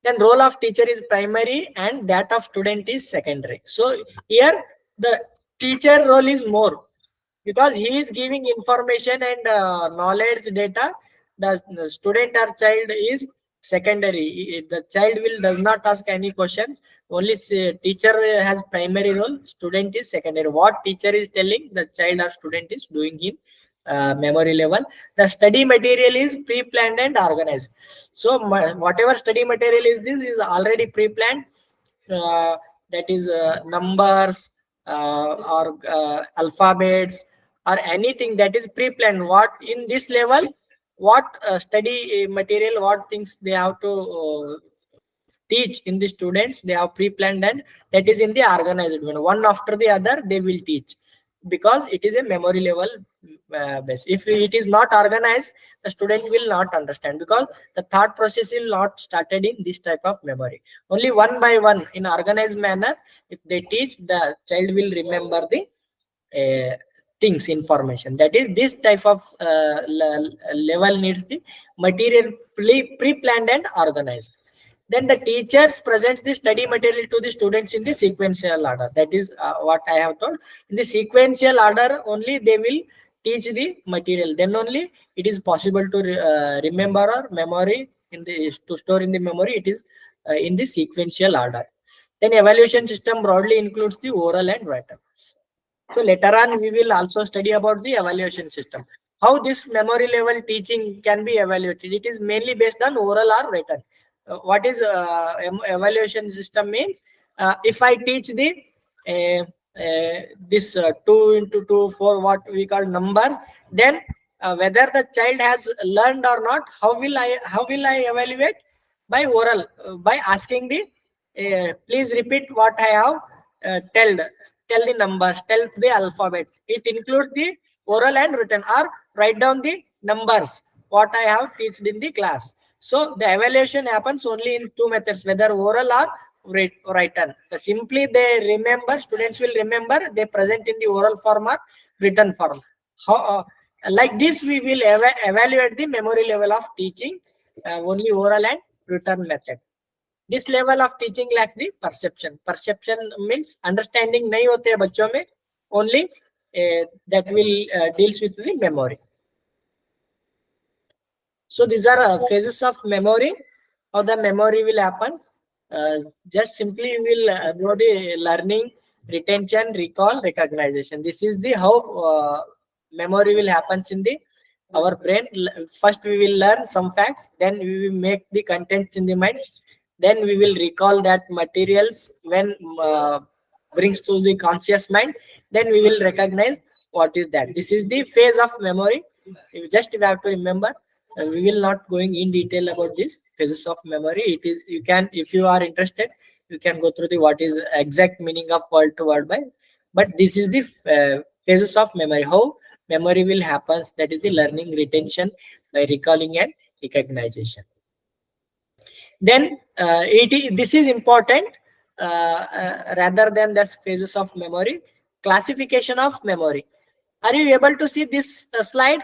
Then role of teacher is primary and that of student is secondary. So here the teacher role is more, because he is giving information and knowledge data. The student or child is secondary. The child will does not ask any questions. Only teacher has primary role, student is secondary. What teacher is telling, the child or student is doing in memory level. The study material is pre-planned and organized. So whatever study material is, this is already pre-planned. That is numbers or alphabets or anything that is pre-planned. What in this level, what study material, what things they have to teach in the students, they have pre-planned, and that is in the organized one after the other they will teach, because it is a memory level base. If it is not organized, the student will not understand, because the thought process will not started in this type of memory. Only one by one, in organized manner, if they teach, the child will remember the things, information. That is, this type of level needs the material pre-planned and organized. Then the teachers presents the study material to the students in the sequential order. That is what I have told. In the sequential order only they will teach the material. Then only it is possible to remember or memory in the to store in the memory. It is in the sequential order. Then evaluation system broadly includes the oral and written. So later on, we will also study about the evaluation system. How this memory level teaching can be evaluated. It is mainly based on oral or written. What is evaluation system means? If I teach the this 2 into 2, 4, what we call number, then whether the child has learned or not, how will I evaluate? By oral, by asking the please repeat what I have tell the numbers, tell the alphabet. It includes the oral and written, or write down the numbers what I have taught in the class. So the evaluation happens only in two methods, whether oral or written. Simply they remember, students will remember, they present in the oral form or written form. How, like this we will evaluate the memory level of teaching, only oral and written method. This level of teaching lacks the perception. Perception means understanding nahi hote hai bachchon mein, only that will deals with the memory. So these are phases of memory. How the memory will happen? Just simply we will do the learning, retention, recall, recognition. This is the how memory will happen in the our brain. First we will learn some facts, then we will make the contents in the mind, then we will recall that materials when brings to the conscious mind, then we will recognize what is that. This is the phase of memory. You have to remember. We will not going in detail about this phases of memory. It is, you can, if you are interested, you can go through the what is exact meaning of word to word by, but this is the phases of memory, how memory will happen. That is the learning, retention, by recalling and recognition. Then this is important rather than the phases of memory. Classification of memory. Are you able to see this slide?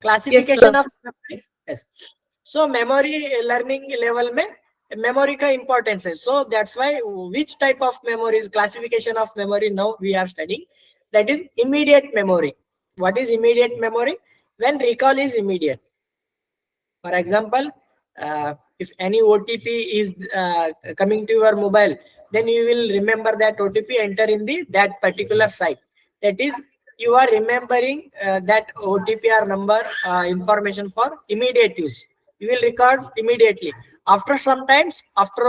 Classification of memory. Yes. So memory learning level में memory का importance है. So that's why which type of memory is classification of memory now we are studying. That is immediate memory. What is immediate memory? When recall is immediate. For example, if any OTP is coming to your mobile, then you will remember that OTP enter in that particular site. That is, you are remembering that OTP or number information for immediate use. You will record immediately. After sometimes, after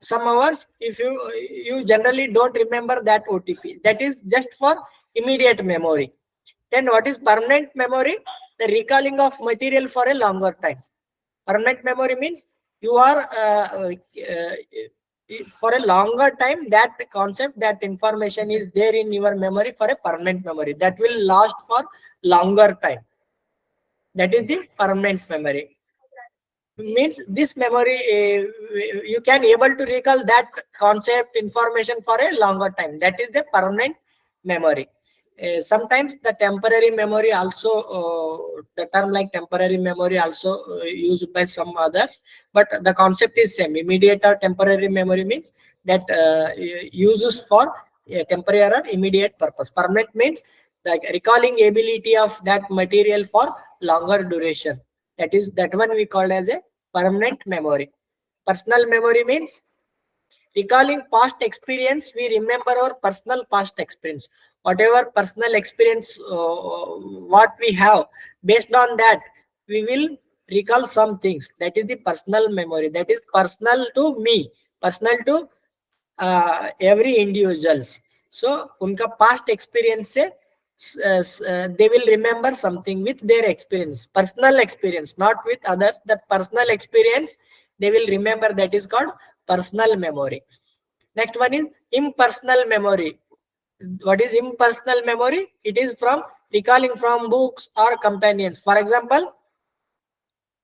some hours, if you generally don't remember that OTP, that is just for immediate memory. Then what is permanent memory? The recalling of material for a longer time. Permanent memory means you are for a longer time, that concept, that information is there in your memory for a permanent memory, that will last for longer time. That is the permanent memory. Means this memory you can able to recall that concept, information for a longer time. That is the permanent memory. Sometimes the temporary memory also, the term like temporary memory also used by some others, but the concept is same. Immediate or temporary memory means that uses for temporary or immediate purpose. Permanent means like recalling ability of that material for longer duration. That one we call as a permanent memory. Personal memory means recalling past experience. We remember our personal past experience. Whatever personal experience what we have, based on that we will recall some things. That is the personal memory. That is personal to me, personal to every individuals. So उनका past experience से they will remember something with their experience, personal experience, not with others. That personal experience they will remember. That is called personal memory. Next one is impersonal memory. what is impersonal memory? It is from recalling from books or companions. For example,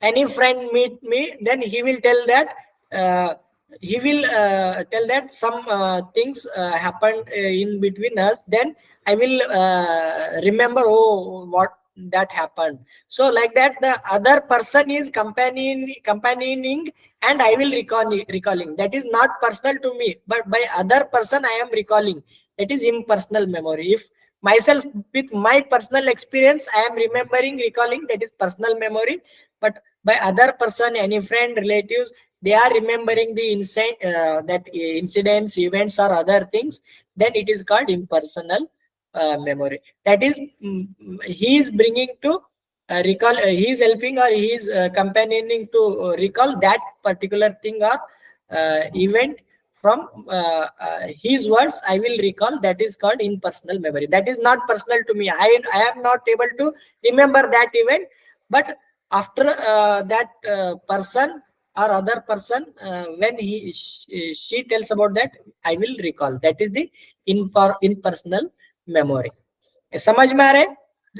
any friend meet me, then he will tell that some things happened in between us. Then I will remember, oh, what that happened. So like that, the other person is accompanying, and I will recalling. That is not personal to me, but by other person I am recalling. That is impersonal memory. If myself with my personal experience I am remembering, recalling, that is personal memory. But by other person, any friend, relatives, they are remembering the incidents, events, or other things, then it is called impersonal memory. That is, he is bringing to recall, he is helping, or he is accompanying to recall that particular thing or event from his words. I will recall. That is called impersonal memory. That is not personal to me. I am not able to remember that event, but after that person or other person, when she tells about that, I will recall. That is the impersonal memory. समझ में आ रहा है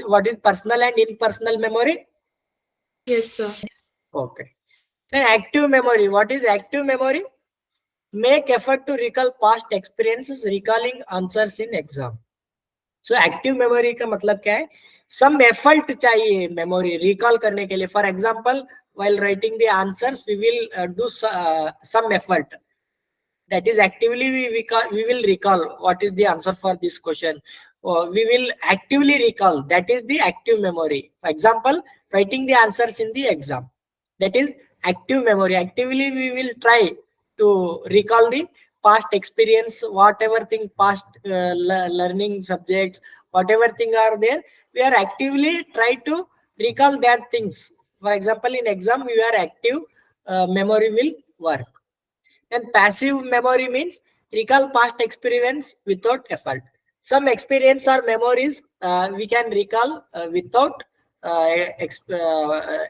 what is personal and impersonal memory? Yes, sir. Okay. Then active memory. What is active memory? Make effort to recall past experiences, recalling answers in exam. So active memory का मतलब क्या है? Some effort चाहिए memory recall करने के लिए. For example, while writing the answers, we will do some effort. That is, actively we will recall what is the answer for this question. We will actively recall. That is the active memory. For example, writing the answers in the exam. That is active memory. Actively we will try to recall the past experience, whatever thing, past learning subjects, whatever thing are there, we are actively try to recall that things. For example, in exam, we are active, memory will work. And passive memory means recall past experience without effort. Some experience or memories we can recall without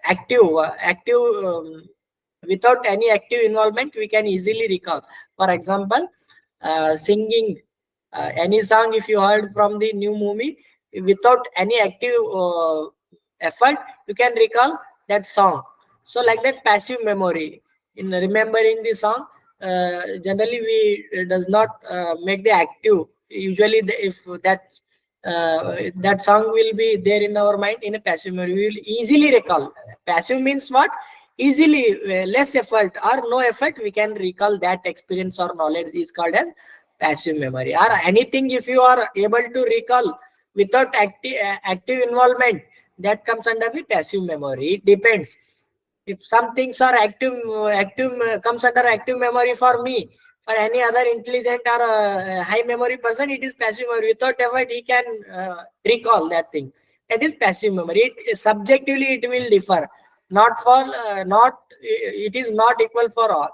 active without any active involvement. We can easily recall. For example, singing any song, if you heard from the new movie, without any active effort, you can recall that song. So like that, passive memory in remembering the song, generally we does not make the active. Usually if that song will be there in our mind in a passive memory, we will easily recall. Passive means what? Easily, less effort or no effort, we can recall that experience or knowledge is called as passive memory. Or anything, if you are able to recall without active involvement, that comes under the passive memory. It depends. If some things are active comes under active memory for me. For any other intelligent or high memory person, it is passive memory. Without effort, he can recall that thing. That is passive memory. Subjectively it will differ. Not for it is not equal for all.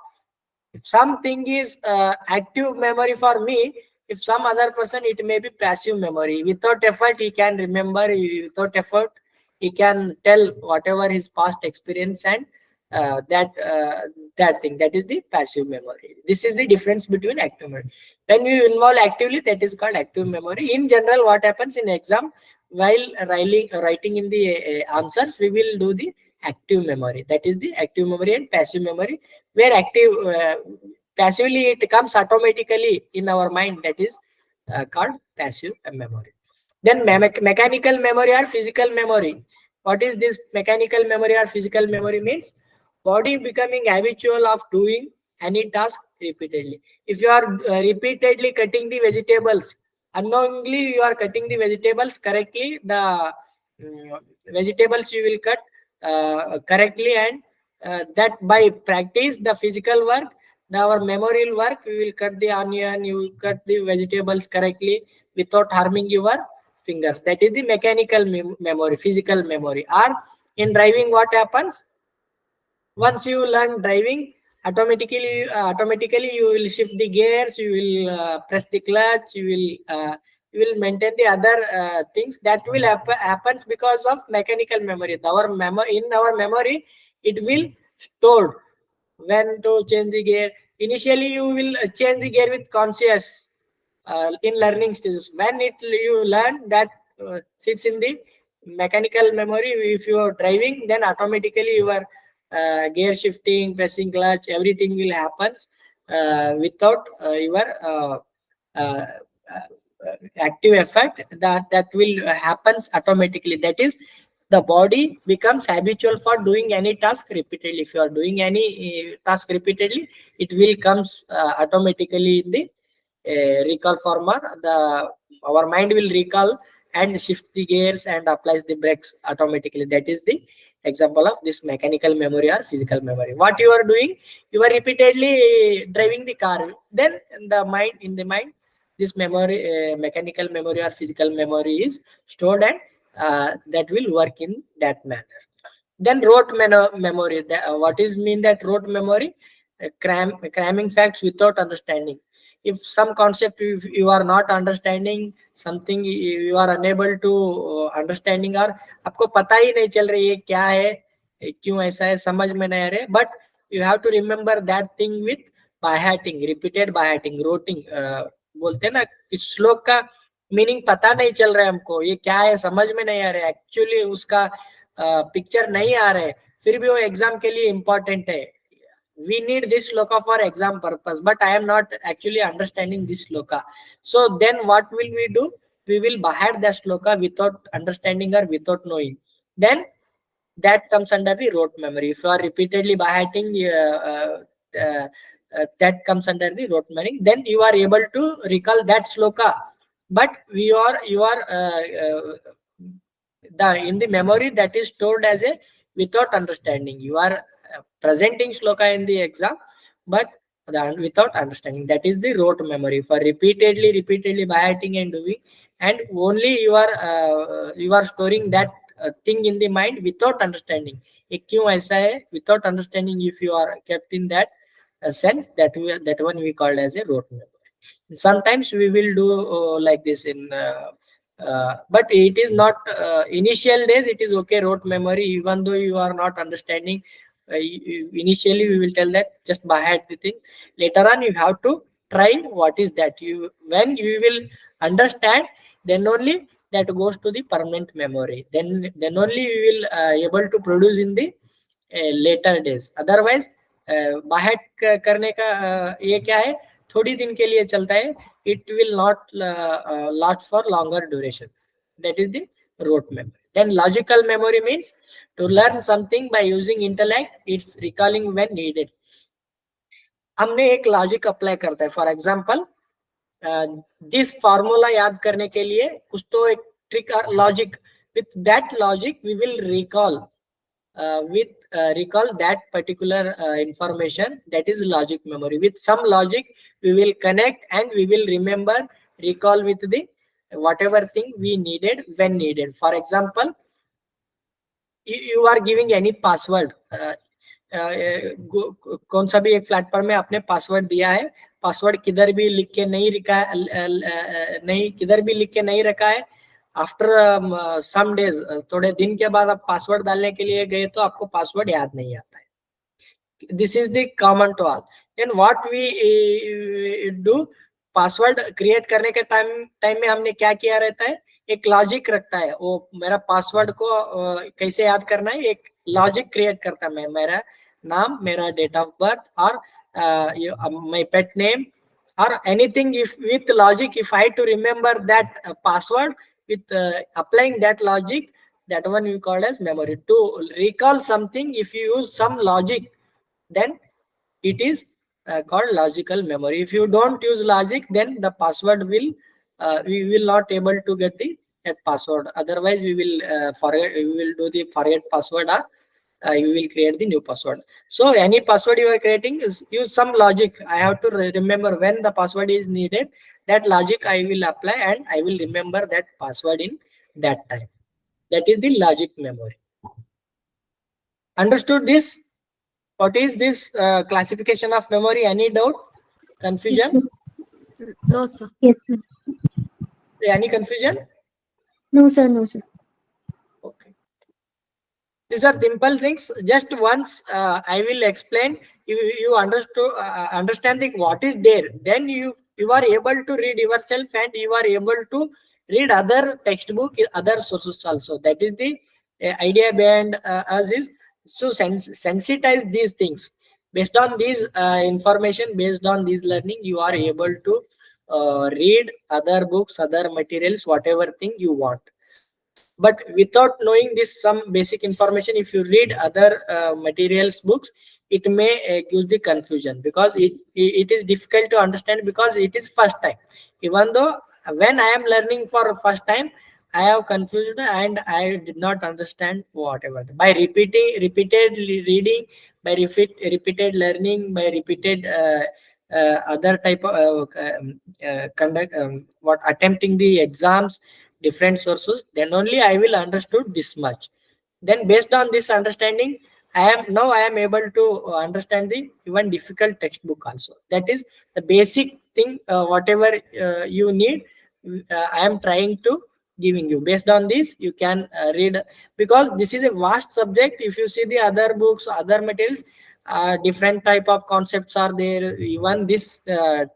If something is active memory for me, if some other person, it may be passive memory. Without effort, he can remember. Without effort, he can tell whatever his past experience, and that thing. That is the passive memory. This is the difference between active memory. When you involve actively, that is called active memory. In general, what happens in exam, while writing in the answers, we will do the active memory. That is the active memory. And passive memory, where active passively it comes automatically in our mind, that is called passive memory. Then mechanical memory or physical memory. What is this mechanical memory or physical memory? Means body becoming habitual of doing any task repeatedly. If you are repeatedly cutting the vegetables, unknowingly you are cutting the vegetables correctly, the vegetables you will cut correctly, and that by practice, the physical work, our memory will work. We will cut the onion, you will cut the vegetables correctly without harming your fingers. That is the mechanical memory, physical memory. Or in driving, what happens? Once you learn driving, automatically you will shift the gears, you will press the clutch, you will maintain the other things. That will happens because of mechanical memory. In our memory, it will stored when to change the gear. Initially, you will change the gear with conscious. in learning stages. When you learn that sits in the mechanical memory. If you are driving, then automatically your gear shifting, pressing clutch, everything will happens without your uh, active effect. That will happens automatically. That is, the body becomes habitual for doing any task repeatedly. If you are doing any task repeatedly, it will comes automatically in the recall former. Our mind will recall and shift the gears and applies the brakes automatically. That is the example of this mechanical memory or physical memory. What you are doing, you are repeatedly driving the car, then in the mind this memory, mechanical memory or physical memory is stored, and that will work in that manner. Then rote memory. What is mean that rote memory? Cramming facts without understanding. If some concept, if you are not understanding something, you are unable to understanding, or आपको पता ही नहीं चल रही है क्या है, क्यों ऐसा है, समझ में नहीं आ रहे, but you have to remember that thing with by hearting, repeated by hearting, roting. बोलते हैं ना, इस श्लोक का मीनिंग पता नहीं चल रहा है हमको, ये क्या है समझ में नहीं आ रहा है, एक्चुअली उसका पिक्चर नहीं आ रहा है, फिर भी वो एग्जाम के लिए इंपॉर्टेंट है. We need this shloka for exam purpose, but I am not actually understanding this shloka. So then what will we do? We will bahad that shloka without understanding or without knowing. Then that comes under the rote memory. If you are repeatedly bahating, that comes under the rote memory. Then you are able to recall that shloka, but you are in the memory that is stored as a without understanding. You are presenting shloka in the exam, but without understanding. That is the rote memory. For repeatedly biting and doing, and only you are storing that thing in the mind without understanding. ये क्यों ऐसा है? Without understanding, if you are kept in that sense, that one we called as a rote memory. Sometimes we will do like this in but it is not initial days it is okay, rote memory, even though you are not understanding. Initially we will tell that just by heart the thing. Later on you have to try what is that. When you will understand, then only that goes to the permanent memory. Then only you will able to produce in the later days. Otherwise बाहर करने का ये क्या है, थोड़ी दिन के लिए चलता है. It will not last for longer duration. That is the rote memory. Then logical memory means to learn something by using intellect. It's recalling when needed. हमने एक लॉजिक अप्लाई करता है. फॉर एग्जांपल दिस फार्मूला याद करने के लिए कुछ तो एक ट्रिक और logic. With that logic we will recall recall that particular information. That is logic memory. With some logic we will connect and we will remember, recall with the whatever thing we needed when needed. For example, you are giving any password. कौन सा भी एक platform में आपने password दिया है, password किधर भी लिख के नहीं रखा नहीं, किधर भी लिख के नहीं रखा है. आफ्टर सम डेज, थोड़े दिन के बाद आप पासवर्ड डालने के लिए गए तो आपको पासवर्ड याद नहीं आता है. This is the common to all. Then what we do, password create करने के टाइम में हमने क्या किया रहता है, एक लॉजिक रखता है. वो मेरा पासवर्ड को कैसे याद करना है, एक लॉजिक क्रिएट करता है. मेरा नाम, मेरा डेट ऑफ बर्थ, और my pet name, or anything. If with logic, if I to remember that password with applying that logic, that one we call as memory. To recall something, if you use some logic, then it is called logical memory. If you don't use logic, then the password will we will not able to get that password. Otherwise we will forget, we will do the forget password, or you will create the new password. So any password you are creating is use some logic. I have to remember when the password is needed. That logic I will apply and I will remember that password in that time. That is the logic memory. Understood this? What is this classification of memory? Any doubt, confusion? Yes, sir. No, sir. Yes, sir. Any confusion? No, sir. No, sir. Okay. These are simple things. Just once I will explain. You understand what is there. Then you you are able to read yourself and you are able to read other textbook, other sources also. That is the idea behind us is to sensitize these things. Based on these information, based on this learning, you are able to read other books, other materials, whatever thing you want. But without knowing this some basic information, if you read other materials books, it may give the confusion, because it is difficult to understand, because it is first time. Even though when I am learning for first time, I have confused and I did not understand whatever. By repeated reading, by repeated learning, by repeated other type of conduct, what attempting the exams, different sources, then only I will understood this much. Then based on this understanding, I am able to understand the even difficult textbook also. That is the basic thing. Whatever you need, I am trying to giving you. Based on this, you can read, because this is a vast subject. If you see the other books, other materials, different type of concepts are there. Even this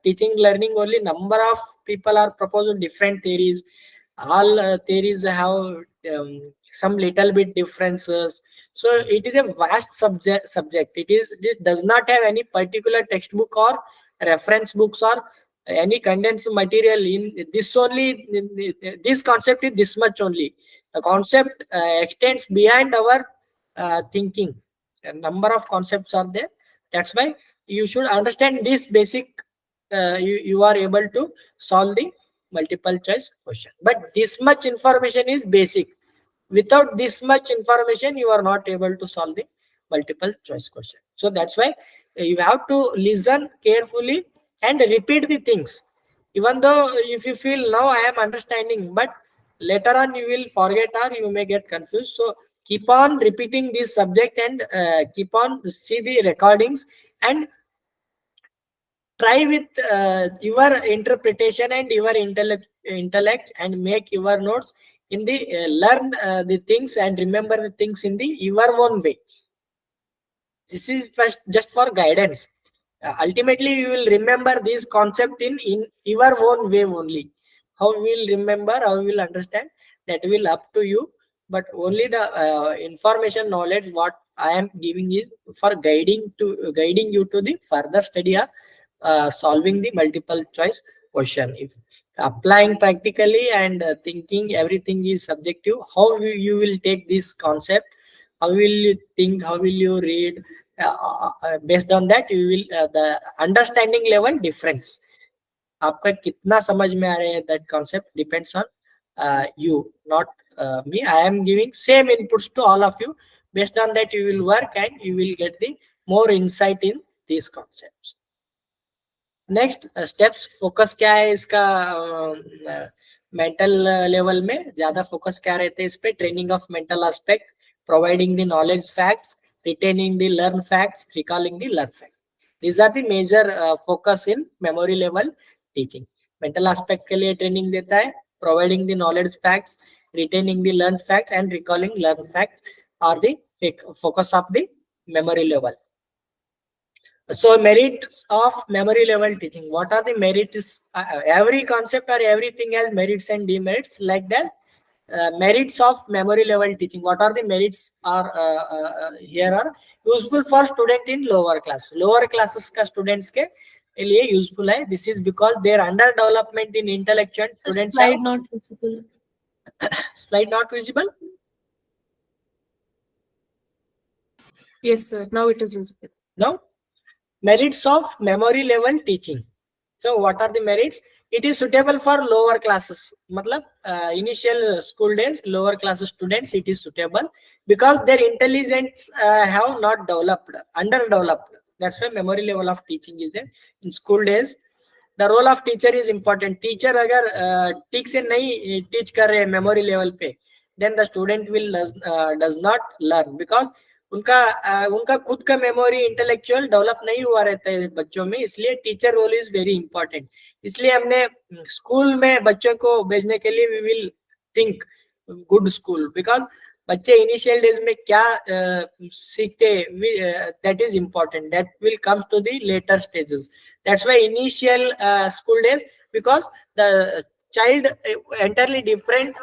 teaching learning, only number of people are proposing different theories. All theories have some little bit differences. So it is a vast subject. It does not have any particular textbook or reference books or any condensed material in this only. This concept is this much only. The concept extends behind our thinking. A number of concepts are there. That's why you should understand this basic. You are able to solve the multiple choice question. But this much information is basic. Without this much information, you are not able to solve the multiple choice question. So that's why you have to listen carefully and repeat the things. Even though if you feel now I am understanding, but later on you will forget or you may get confused. So keep on repeating this subject and keep on see the recordings and try with your interpretation and your intellect and make your notes in the learn the things and remember the things in the your own way. This is first just for guidance. Ultimately you will remember this concept in your own way only. How you will remember, how you will understand, that will up to you. But only the information knowledge what I am giving is for guiding you to the further study of solving the multiple choice question. If applying practically and thinking, everything is subjective. How you will take this concept, how will you think, how will you read, based on that you will the understanding level difference. आपका कितना समझ में आ रहा है, that concept depends on you, not me. I am giving same inputs to all of you. Based on that you will work and you will get the more insight in these concepts. Next steps focus क्या है इसका, mental level में ज्यादा focus क्या रहते हैं इस पे? Training of mental aspect, providing the knowledge facts, retaining the learn facts, recalling the learn fact. These are the major focus in memory level teaching. Mental aspect के लिए ट्रेनिंग देता है, providing the knowledge facts, retaining the learn fact and recalling learn facts are the focus of the memory level. So merits of memory level teaching. What are the merits? Every concept or everything has merits and demerits. Like that, merits of memory level teaching. What are the merits? Are here are useful for student in lower class. Lower classes का students के लिए useful है. This is because their underdevelopment in intellectual Sir, students slide have. not visible. Slide not visible. Yes, sir. Now it is visible. No. Merits of memory level teaching. So what are the merits? It is suitable for lower classes. Matlab, initial school days, lower class students, it is suitable because their intelligence have not developed, underdeveloped. That's why memory level of teaching is there. In school days, the role of teacher is important. Teacher अगर ठीक से नहीं teach कर रहे memory level पे, then the student will does not learn because उनका खुद का मेमोरी इंटेलेक्चुअल डेवलप नहीं हुआ रहता है बच्चों में. इसलिए teacher role is very important. इसलिए हमने स्कूल में बच्चों को भेजने के लिए we will think good school because बच्चे इनिशियल डेज में क्या सीखते, that is important, that will come to the later stages. That's why initial school days, because the child entirely different,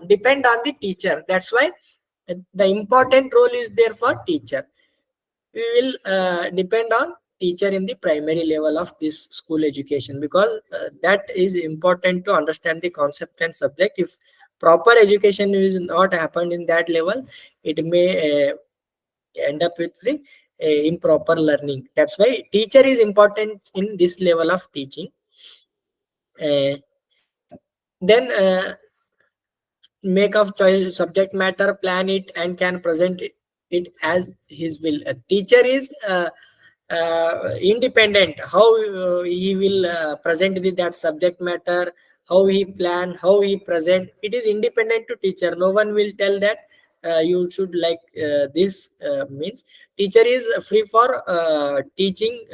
depend on the teacher. That's why the important role is there for teacher. We will depend on teacher in the primary level of this school education, because that is important to understand the concept and subject. If proper education is not happened in that level, it may end up with the improper learning. That's why teacher is important in this level of teaching. Then make of choice subject matter, plan it, and can present it as his will. A teacher is independent, how he will present that subject matter, how he plan, how he present, it is independent to teacher. No one will tell that you should like this. Means teacher is free for teaching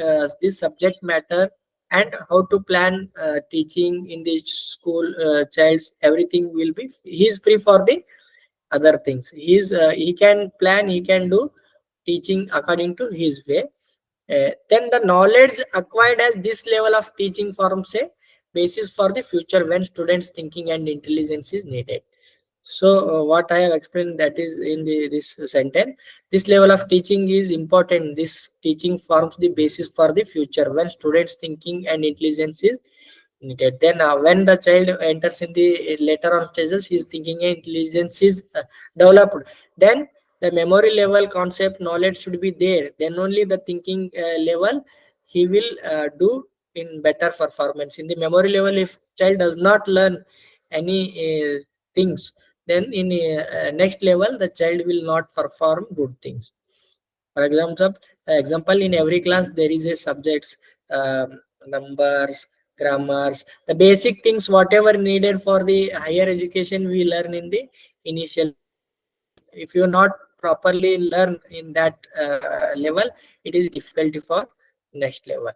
this subject matter, and how to plan teaching in the school child's, everything will be, he is free for the other things. He can plan, he can do teaching according to his way. Then the knowledge acquired as this level of teaching forms a basis for the future when students thinking and intelligence is needed. So what I have explained, that is in this sentence, this level of teaching is important. This teaching forms the basis for the future when students thinking and intelligence is needed. Then when the child enters in the later on stages, his thinking and intelligence is developed. Then the memory level concept knowledge should be there. Then only the thinking level he will do in better performance. In the memory level, if child does not learn any things, then in next level the child will not perform good things. For example, in every class there is a subjects, numbers, grammars, the basic things whatever needed for the higher education we learn in the initial. If you not properly learn in that level, it is difficult for next level.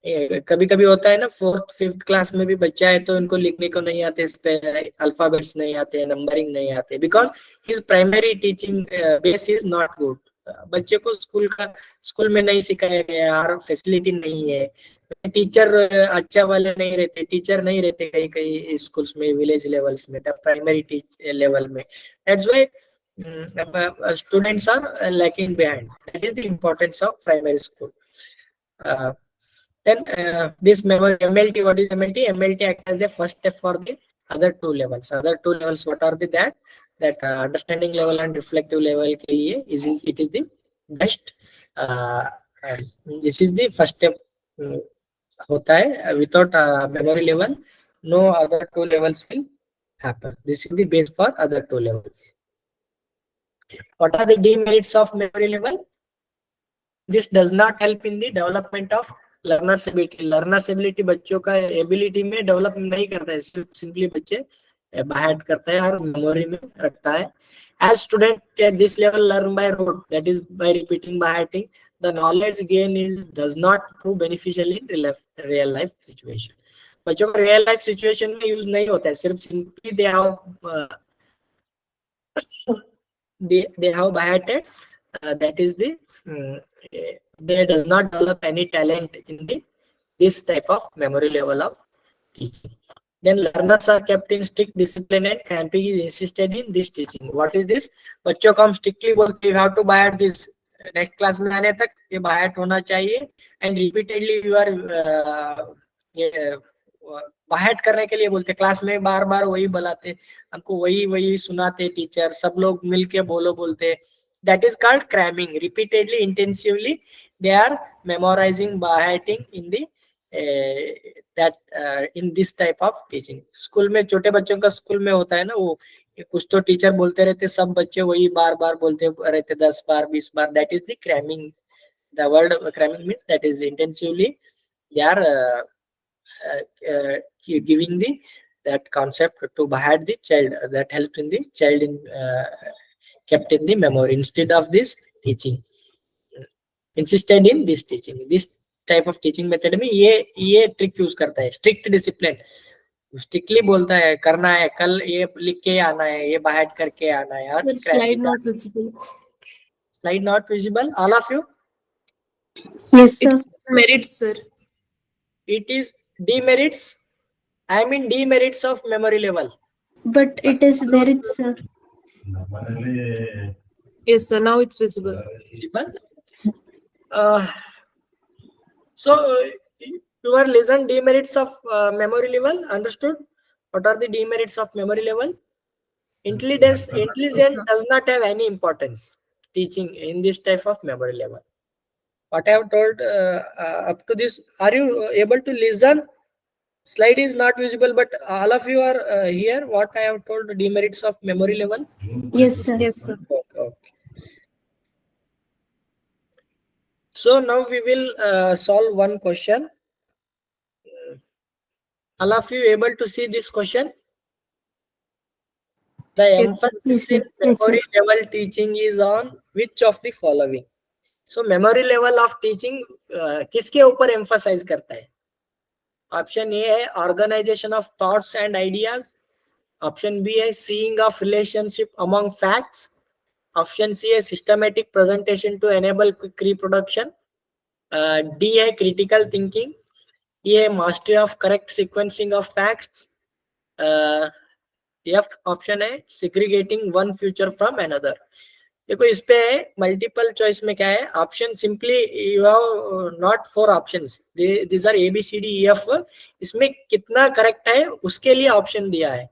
कभी कभी होता है ना, 4th 5th class में भी बच्चा है तो उनको लिखने को नहीं आते, इस पे अल्फाबेट्स नहीं आते, नंबरिंग नहीं आते, because his primary teaching base is not good. बच्चे को स्कूल में नहीं सिखाया गया और फैसिलिटी नहीं है. टीचर अच्छा वाले नहीं रहते, टीचर नहीं रहते कई कई स्कूल्स में, विलेज लेवल्स में, द प्राइमरी लेवल में. That's why students are lacking behind. That is the importance of primary school. Then this memory MLT, what is MLT? MLT acts as the first step for the other two levels. Other two levels, what are the that understanding level and reflective level के लिए it is the best. This is the first step होता है. Without memory level, no other two levels will happen. This is the base for other two levels. What are the demerits of memory level? This does not help in the development of learner's ability. Learner's ability बच्चों का ability में develop नहीं करता है, सिर्फ simply बच्चे बाहर करता है और मेमोरी में रखता है. As student at this level learn by rote, that is by repeating by hearting, the knowledge gain does not prove beneficial in real life situation. बच्चों का रियल लाइफ सिचुएशन में यूज नहीं होता है, सिर्फ simply they have by hearted. That is the they does not develop any talent in this type of memory level of teaching. Then learners are kept in strict discipline and cramping is insisted in this teaching. What is this? बच्चों को हम strictly बोलते हैं, you have to by heart this. Next class में आने तक ये by heart होना चाहिए, and repeatedly you are by heart करने के लिए बोलते. क्लास में बार बार वही बुलाते, हमको वही सुनाते टीचर, सब लोग मिलके बोलते. That is called cramming. Repeatedly, intensively, they are memorizing by hearting in the in this type of teaching. School में छोटे बच्चों का स्कूल में होता है ना, वो कुछ तो टीचर बोलते रहते, सब बच्चे वही बार बार बोलते रहते 10 बार 20 बार. That is the cramming. The word cramming means that is intensively they are giving that concept to by heart the child, that helps in the child in kept in the memory instead of this teaching. Insisted in this teaching. This type of teaching method में ये trick use करता है, strict discipline. Strictly बोलता है करना है, कल ये लिख के आना है, ये बाहर करके आना है, और Sir, slide not visible. slide not visible, all of you. Yes, sir. It's merits, sir. It is demerits. I mean demerits of memory level. But it is No, merits, sir. sir. Yes, sir. Now it's visible. Visible. So you are listen demerits of memory level. Understood? What are the demerits of memory level? Intelligence sir. does not have any importance teaching in this type of memory level. What I have told up to this, are you able to listen? Slide is not visible, but all of you are here. What I have told, demerits of memory level. Yes, sir. Yes, sir. Okay. So now we will solve one question. All of you able to see this question? The Yes, emphasis Yes, sir. in Yes, sir. memory level teaching is on which of the following? So memory level of teaching किसके ऊपर emphasize करता है? Option A है organization of thoughts and ideas. Option B है seeing of relationship among facts. Option C है systematic presentation to enable quick reproduction. D है critical thinking. E है mastery of correct sequencing of facts. F option है segregating one future from another. देखो इस पे multiple choice में क्या है, option simply you have not four options, this are ABCDEF. इसमें कितना करेक्ट है उसके लिए ऑप्शन दिया है,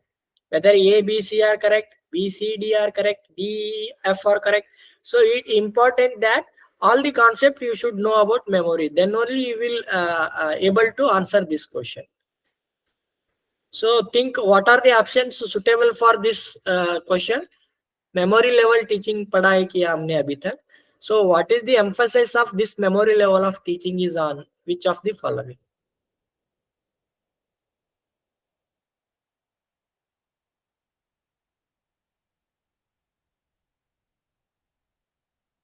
whether ABC are correct, BCD are correct, DF are correct. So it important that all the concept you should know about memory, then only you will able to answer this question. So think what are the options suitable for this question. Memory level teaching पढ़ाई किया हमने अभी तक. So what is the emphasis of this memory level of teaching is on which of the following?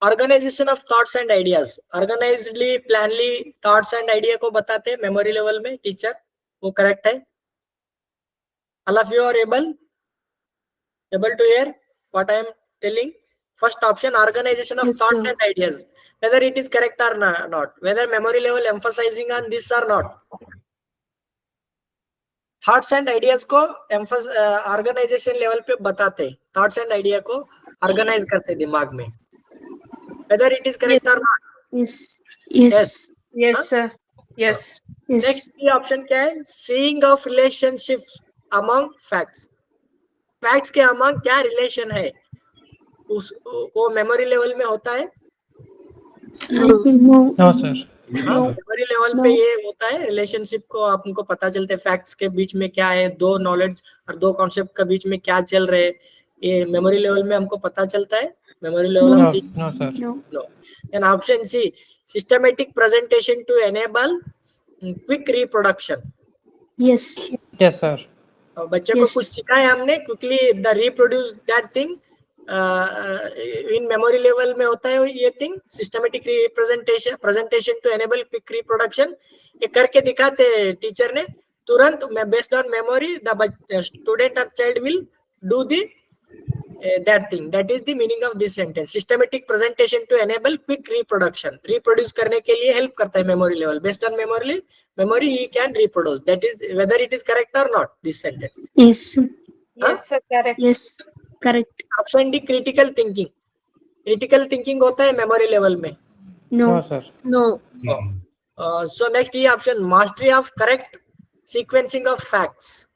Organisation of thoughts and ideas. Organisedly planly thoughts and idea को बताते हैं memory level में teacher, वो करेक्ट है. All of you are able to hear what I am telling? First option, organization of Yes, thoughts sir. and ideas, whether it is correct or not, whether memory level emphasizing on this or not. Thoughts and ideas को organisation level पे बताते, thoughts and idea को organise करते दिमाग में, whether it is correct or not. Yes. Yes. Yes, sir. Yes. Yes. Next की option क्या है, seeing of relationships among facts. Facts के अमंग क्या रिलेशन है उस वो मेमोरी लेवल में होता है. I think no. No, sir. Memory level पे ये होता है, रिलेशनशिप को आपको पता चलते हैं, फैक्ट्स के बीच में क्या है, दो नॉलेज और दो कॉन्सेप्ट के बीच में क्या चल रहे हैं, ये मेमोरी लेवल में हमको पता चलता है. Memory level No, of no, sir. No. No. Then option C, systematic presentation to enable quick reproduction. Yes. Yes, sir. बच्चे को Yes. कुछ सिखाया हमने, quickly the reproduce that thing. In memory level में होता है ये thing, systematic presentation to enable quick reproduction. ये करके दिखाते टीचर ने तुरंत, based on memory the student और child will do the that thing. That is the meaning of this sentence. Systematic presentation to enable quick reproduction. Reproduce करने के लिए help करता है memory level. Based on memory he can reproduce. That is whether it is correct or not, this sentence. Yes. Yes, sir. Correct. Yes. Correct. Option D, critical thinking. Critical thinking होता है memory level में. No. No, sir. No. So next ये option, mastery of correct sequencing of facts.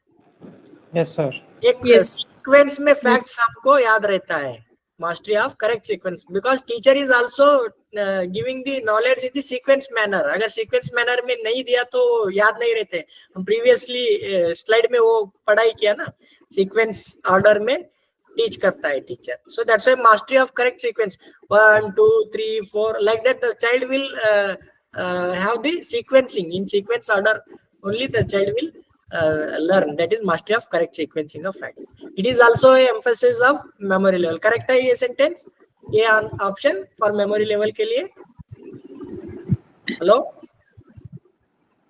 Yes, sir. एक Yes. Sequence में facts आपको याद रहता है, mastery of correct sequence, because teacher is also giving the knowledge in the sequence manner. अगर sequence manner में नहीं दिया तो याद नहीं रहते. हम प्रीवियसली स्लाइड में वो पढ़ाई किया ना, सीक्वेंस ऑर्डर में टीच करता है teacher. So that's why mastery of correct sequence 1 2 3 4 like that the child will have the sequencing in sequence order, only the child will learn. That is mastery of correct sequencing of facts. It is also a emphasis of memory level. Correct है ये sentence, ये option for memory level के लिए. Hello,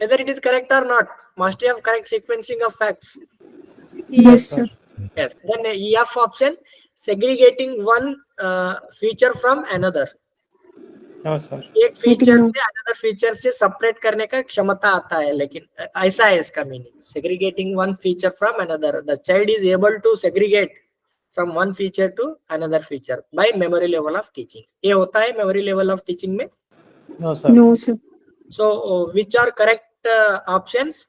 whether it is correct or not, Mastery of correct sequencing of facts. Yes, sir. Yes. Then EF option, segregating one feature from another. No, sir. एक I think feature no. से another feature से separate करने का क्षमता आता है, लेकिन ऐसा है इसका meaning. Segregating one feature from another, the child is able to segregate from one feature to another feature by memory level of teaching. ये होता है मेमोरी लेवल ऑफ टीचिंग में. No, sir. No, sir. So which are correct options?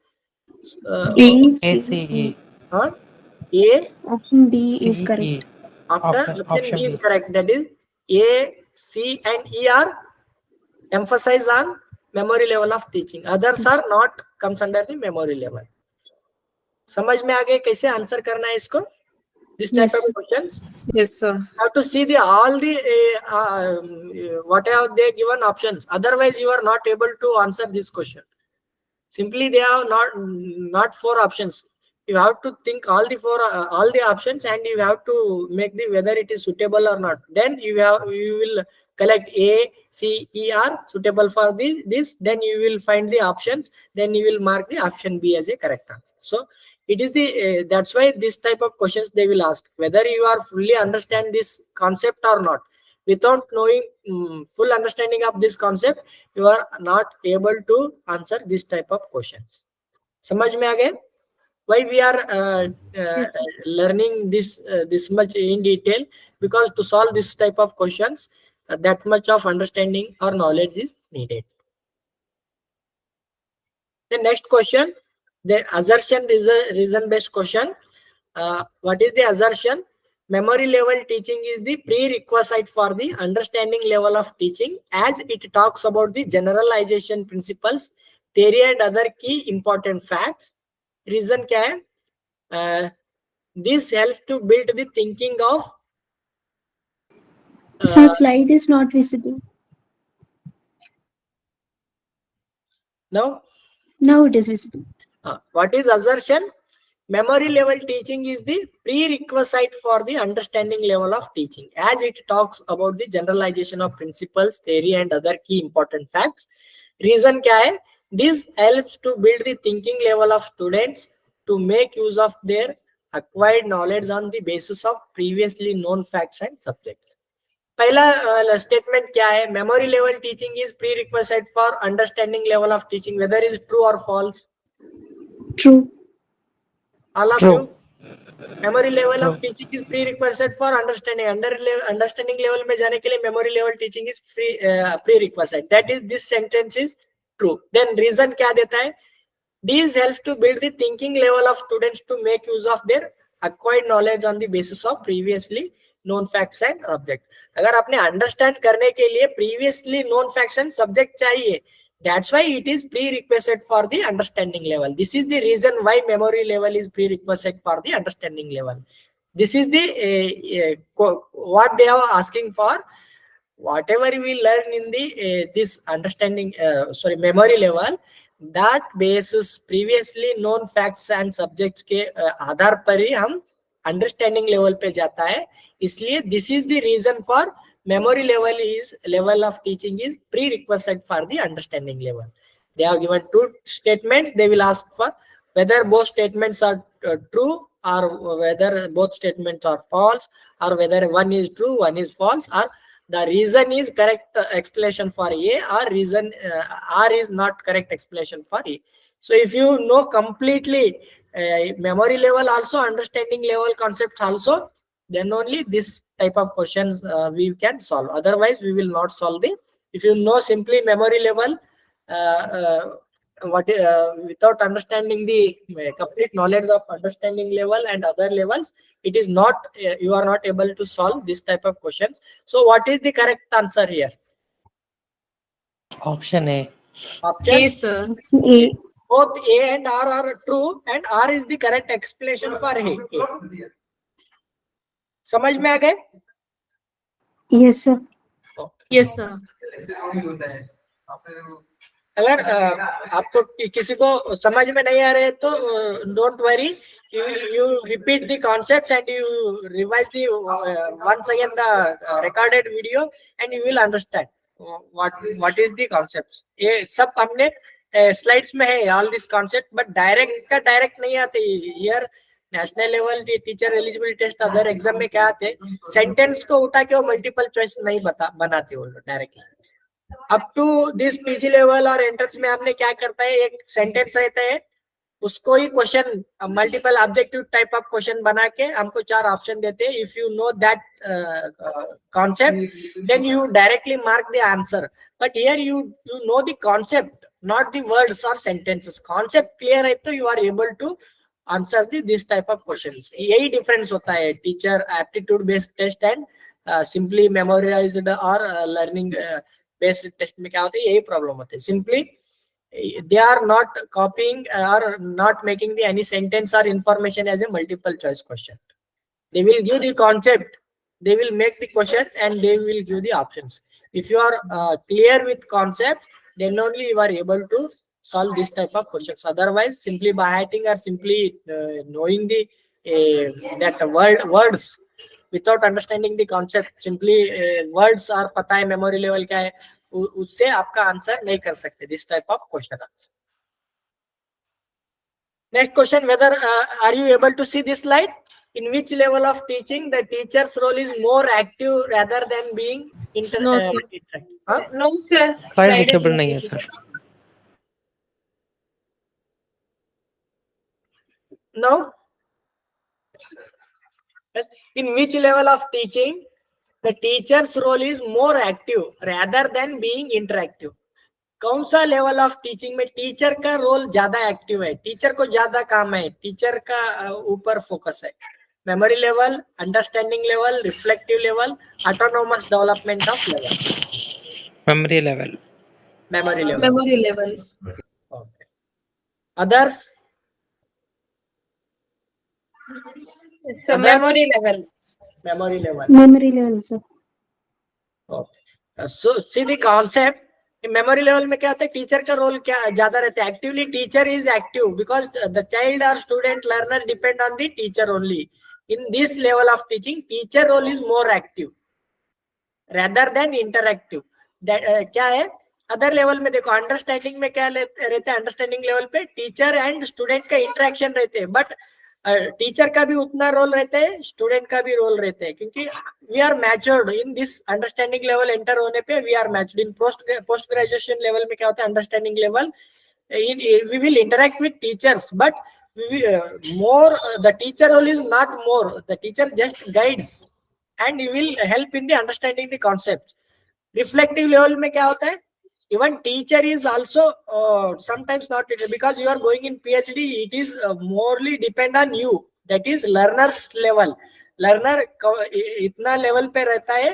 B, A, C, C, E. A. option B is C, correct. E. After Option- option option B is B. correct. That is A, C, and E are emphasize on memory level of teaching. Others are not comes under the memory level. समझ में आ गए कैसे answer करना है इसको? This type Yes, of sir. questions. Yes, sir. Have to see the all the what have they given options. Otherwise, you are not able to answer this question. Simply they have not four options. You have to think all the options, and you have to make the whether it is suitable or not. Then you will collect A, C, E are suitable for this. Then you will find the options. Then you will mark the option B as a correct answer. So it is the that's why this type of questions they will ask whether you are fully understand this concept or not. Without knowing full understanding of this concept, you are not able to answer this type of questions. समझ में आ गए? Why we are Yes, sir. learning this much in detail? Because to solve this type of questions, that much of understanding or knowledge is needed. The next question, the assertion is a reason-based question. What is the assertion? Memory level teaching is the prerequisite for the understanding level of teaching, as it talks about the generalization principles, theory and other key important facts. Reason क्या है? This helps to build the thinking of Sir, slide is not visible. now. Now it is visible. What is assertion? Memory level teaching is the prerequisite for the understanding level of teaching, as it talks about the generalization of principles, theory and other key important facts. Reason क्या है? This helps to build the thinking level of students to make use of their acquired knowledge on the basis of previously known facts and subjects. पहला statement क्या है? Memory level teaching is pre request for understanding level of teaching, whether is true और false? True. All of True. you, memory level of True. teaching is prerequisite for understanding. Understanding level में जाने के लिए memory level teaching is prerequisite. That is, this sentence is true. Then reason क्या देता है? These helps to build the thinking level of students to make use of their acquired knowledge on the basis of previously known facts and subject. अगर आपने understand करने के लिए previously known facts and subject चाहिए, that's why it is prerequisite for the understanding level. This is the reason why memory level is prerequisite for the understanding level. This is the what they are asking for. Whatever we learn in the this understanding memory level, that basis previously known facts and subjects के आधार पर ही हम understanding level पे जाता है. इसलिए this is the reason for memory level of teaching is prerequisite for the understanding level. They have given two statements. They will ask for whether both statements are true, or whether both statements are false, or whether one is true, one is false, or the reason is correct explanation for A, or reason R is not correct explanation for A. So if you know completely memory level also, understanding level concepts also, then only this type of questions we can solve. Otherwise we will not solve the. If you know simply memory level without understanding the complete knowledge of understanding level and other levels, it is not you are not able to solve this type of questions. So what is the correct answer here? Option A. Option A, sir. Option A. both A and R are true, and R is the correct explanation for A. समझ में आ गए? Yes, sir. Yes, sir. अगर आपको किसी को समझ में नहीं आ रहे तो don't worry, you repeat the concepts and you revise the once again the recorded video, and you will understand what is the concepts. ये सब हमने स्लाइड्स में है all this concept, but direct नहीं आते here. National level teacher eligibility test other exam में क्या आते, सेंटेंस को उठा के वो मल्टीपल चॉइस नहीं बनाते वो directly. Up to this PG level और एंट्रेंस में आपने क्या करता है, एक सेंटेंस रहता है, उसको ही question multiple objective type of question बना के हमको 4 ऑप्शन देते हैं। If you know that concept then you directly mark the answer, but here you know the concept, not the words और सेंटेंसेस। कॉन्सेप्ट क्लियर है तो you are able to answer this type of questions. यही difference होता है teacher aptitude based test and simply memorised और learning based test में क्या होता है, यही प्रॉब्लम होता है। Simply they are not copying or not making the any sentence or information as a multiple choice question. They will give the concept, they will make the question, and they will give the options. If you are clear with concept, then only you are able to solve this type of questions. Otherwise, simply by hitting or simply knowing the that words without understanding the concept, simply words और पता है memory level क्या है, उससे आपका answer नहीं कर सकते this type of question answer. Next question, whether are you able to see this slide? In which level of teaching the teacher's role is more active rather than being No, sir. No, sir. Slide visible नहीं है sir. No? Yes. In which level of teaching the teacher's role is more active rather than being interactive? कौन सा level of teaching में teacher का role ज्यादा active है, teacher को ज्यादा काम है, टीचर का ऊपर फोकस है? Memory level, understanding level, reflective level, autonomous development of level? Memory level. Memory level. Memory level. Okay. Others? So memory level. Memory level. Memory level, sir. Okay. So see the concept. Memory level में क्या होता है, teacher का role क्या ज्यादा रहता है? Actively teacher is active because the child और student learner depend on the teacher only. In this level of teaching teacher role is more active rather than interactive. क्या है अदर लेवल में? देखो अंडरस्टैंडिंग में क्या रहता है, अंडरस्टैंडिंग लेवल पे टीचर एंड स्टूडेंट का इंटरेक्शन रहते हैं, बट टीचर का भी उतना रोल रहता है, स्टूडेंट का भी रोल रहता है, क्योंकि we are matured in this understanding level. Enter होने पे we are matured. In post graduation level में क्या होता है, understanding level we will interact with teachers, but more the teacher role is not more, the teacher just guides and he will help in the understanding the concept. Reflective level में क्या होता है, even teacher is also sometimes not, because you are going in PhD, it is morely depend on you, that is learner's level. Learner इतना level पे रहता है,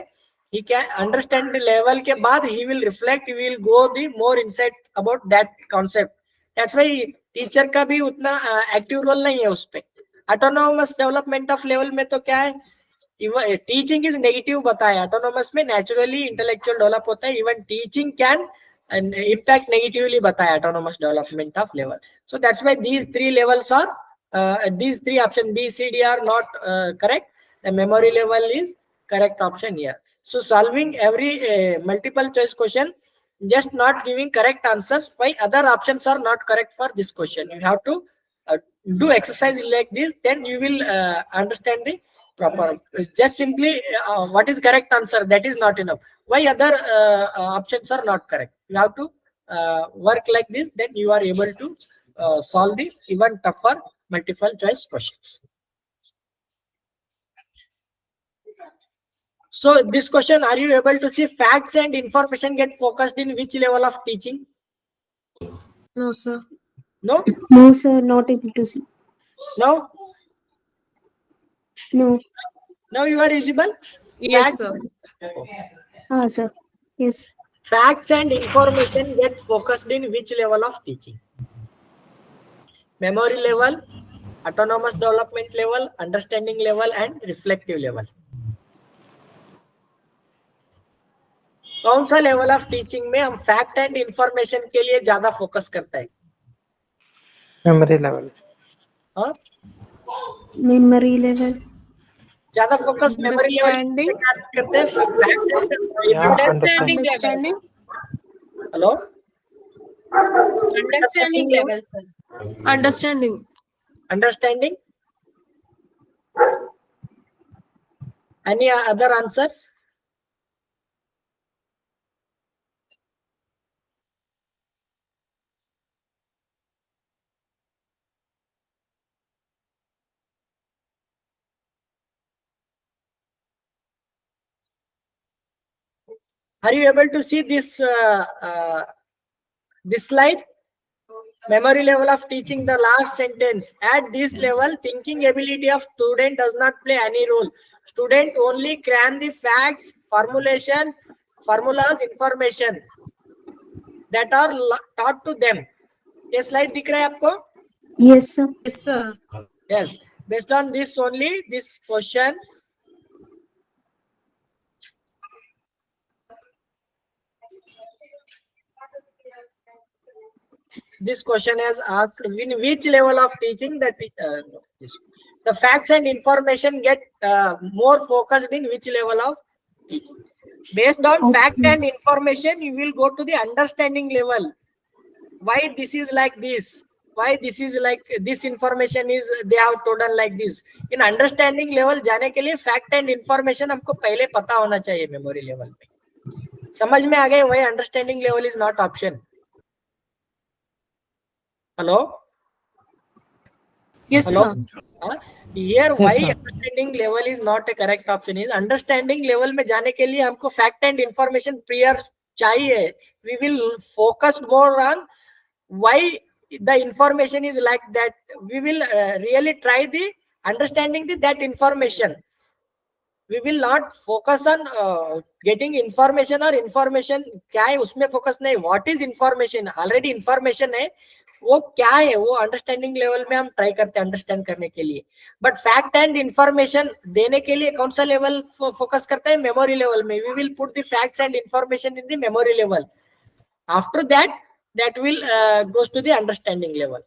he can understand the level के बाद he will reflect, he will go the more insight about that concept. That's why teacher का भी उतना active role नहीं है उस पे. ऑटोनोमस डेवलपमेंट ऑफ लेवल में तो क्या है, टीचिंग इज नेगेटिव बताया, ऑटोनोमस में नेचुरली इंटेलेक्चुअल डेवलप होता है, even teaching can impact negatively बताया autonomous development of level. So that's why these three levels are these three option B, C, D are not correct. The memory level is correct option here. So solving every multiple choice question, just not giving correct answers, why other options are not correct for this question. You have to do exercise like this, then you will understand the proper. Just simply what is correct answer, that is not enough. Why other options are not correct? You have to work like this, then you are able to solve the even tougher multiple choice questions. So this question, are you able to see facts and information get focused in which level of teaching? No, sir. No? No, sir, not able to see. No? No. Now you are visible? Yes, Facts? sir. Ah, sir. Yes. Facts and information get focused in which level of teaching? Memory level, autonomous development level, understanding level, and reflective level. कौन सा level of teaching में हम fact and information के लिए ज्यादा focus करते हैं? Memory level. हाँ, Memory level. ज्यादा फोकस मेमोरी लेवल Understanding. करते हैं. Yeah, Understanding level. Understanding. Hello, Understanding level, sir. Understanding. Understanding. Any other answers? Are you able to see this this slide? Memory level of teaching, the last sentence. At this level, thinking ability of student does not play any role. Student only cram the facts, formulas, information that are taught to them. ये slide दिख रहा है आपको? Yes, sir. Yes, sir. Yes. Based on this only, this question. This question has asked in which level of teaching that the facts and information get more focused in which level of teaching. Based on fact Okay. and information, you will go to the understanding level. Why this is like this? Why this is like this? Information is they have told like this. In understanding level जाने के लिए fact and information हमको पहले पता होना चाहिए memory level में. समझ में आ गए? वही understanding level is not option. Hello. Yes, Hello. sir. Here Yes, why sir. understanding level is not a correct option is understanding level में जाने के लिए हमको fact and information prior चाहिए. We will focus more on why the information is like that. We will really try the understanding that information. We will not focus on getting information or information क्या है उसमें focus नहीं. What is information? Already information है. वो क्या है वो understanding level में हम ट्राई करते हैं अंडरस्टैंड करने के लिए. बट फैक्ट एंड इंफॉर्मेशन देने के लिए कौन सा लेवल फोकस करते हैं? मेमोरी लेवल में. We will put the facts and information in the memory level. After that will goes to the understanding level.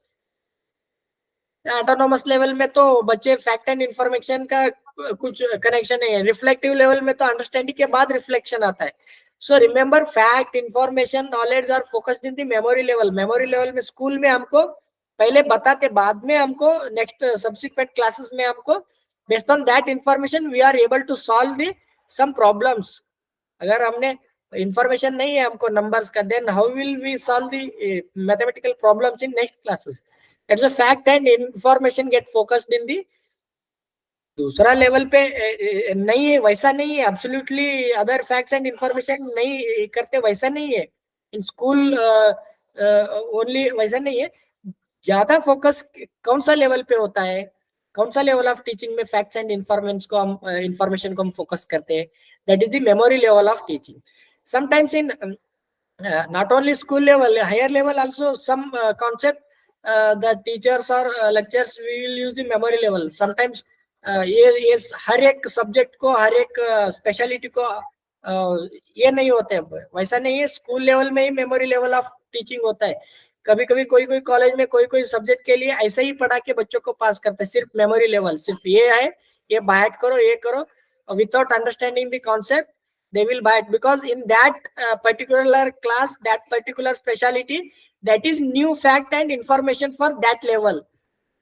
Autonomous level में तो बच्चे फैक्ट एंड इंफॉर्मेशन का कुछ कनेक्शन नहीं है. रिफ्लेक्टिव लेवल में तो अंडरस्टैंडिंग के बाद रिफ्लेक्शन आता है. So remember fact information knowledge are focused in the memory level. Memory level में स्कूल में हमको पहले बताते, बाद में हमको नेक्स्ट सब्सिक्वेंट क्लासेस में हमको based on that information we are able to solve the some problems. अगर हमने इंफॉर्मेशन नहीं है हमको नंबर्स का, then how will we solve the mathematical problems in next classes. It's a fact and information get focused in the दूसरा level पे नहीं है, वैसा नहीं है. Absolutely other facts and information नहीं करते, वैसा नहीं है. इन स्कूल ओनली वैसा नहीं है. ज्यादा फोकस कौन सा लेवल पे होता है? कौन सा लेवल ऑफ टीचिंग में फैक्ट्स एंड इंफॉर्मेशन को हम फोकस करते हैं? That is the memory level of teaching. Sometimes in not only school level, higher level also some concept the teachers or lectures we will use the memory level. Sometimes ये हर एक subject को, हर एक speciality को ये नहीं होते है, वैसा नहीं है. स्कूल लेवल में ही मेमोरी लेवल ऑफ टीचिंग होता है. कभी कभी कोई कॉलेज में कोई सब्जेक्ट के लिए ऐसे ही पढ़ा के बच्चों को पास करते हैं. सिर्फ मेमोरी लेवल, सिर्फ ये है, ये बाइट करो, ये करो, without understanding the concept they will buy it, because in that particular class, that particular specialty, that is new fact and information for that level.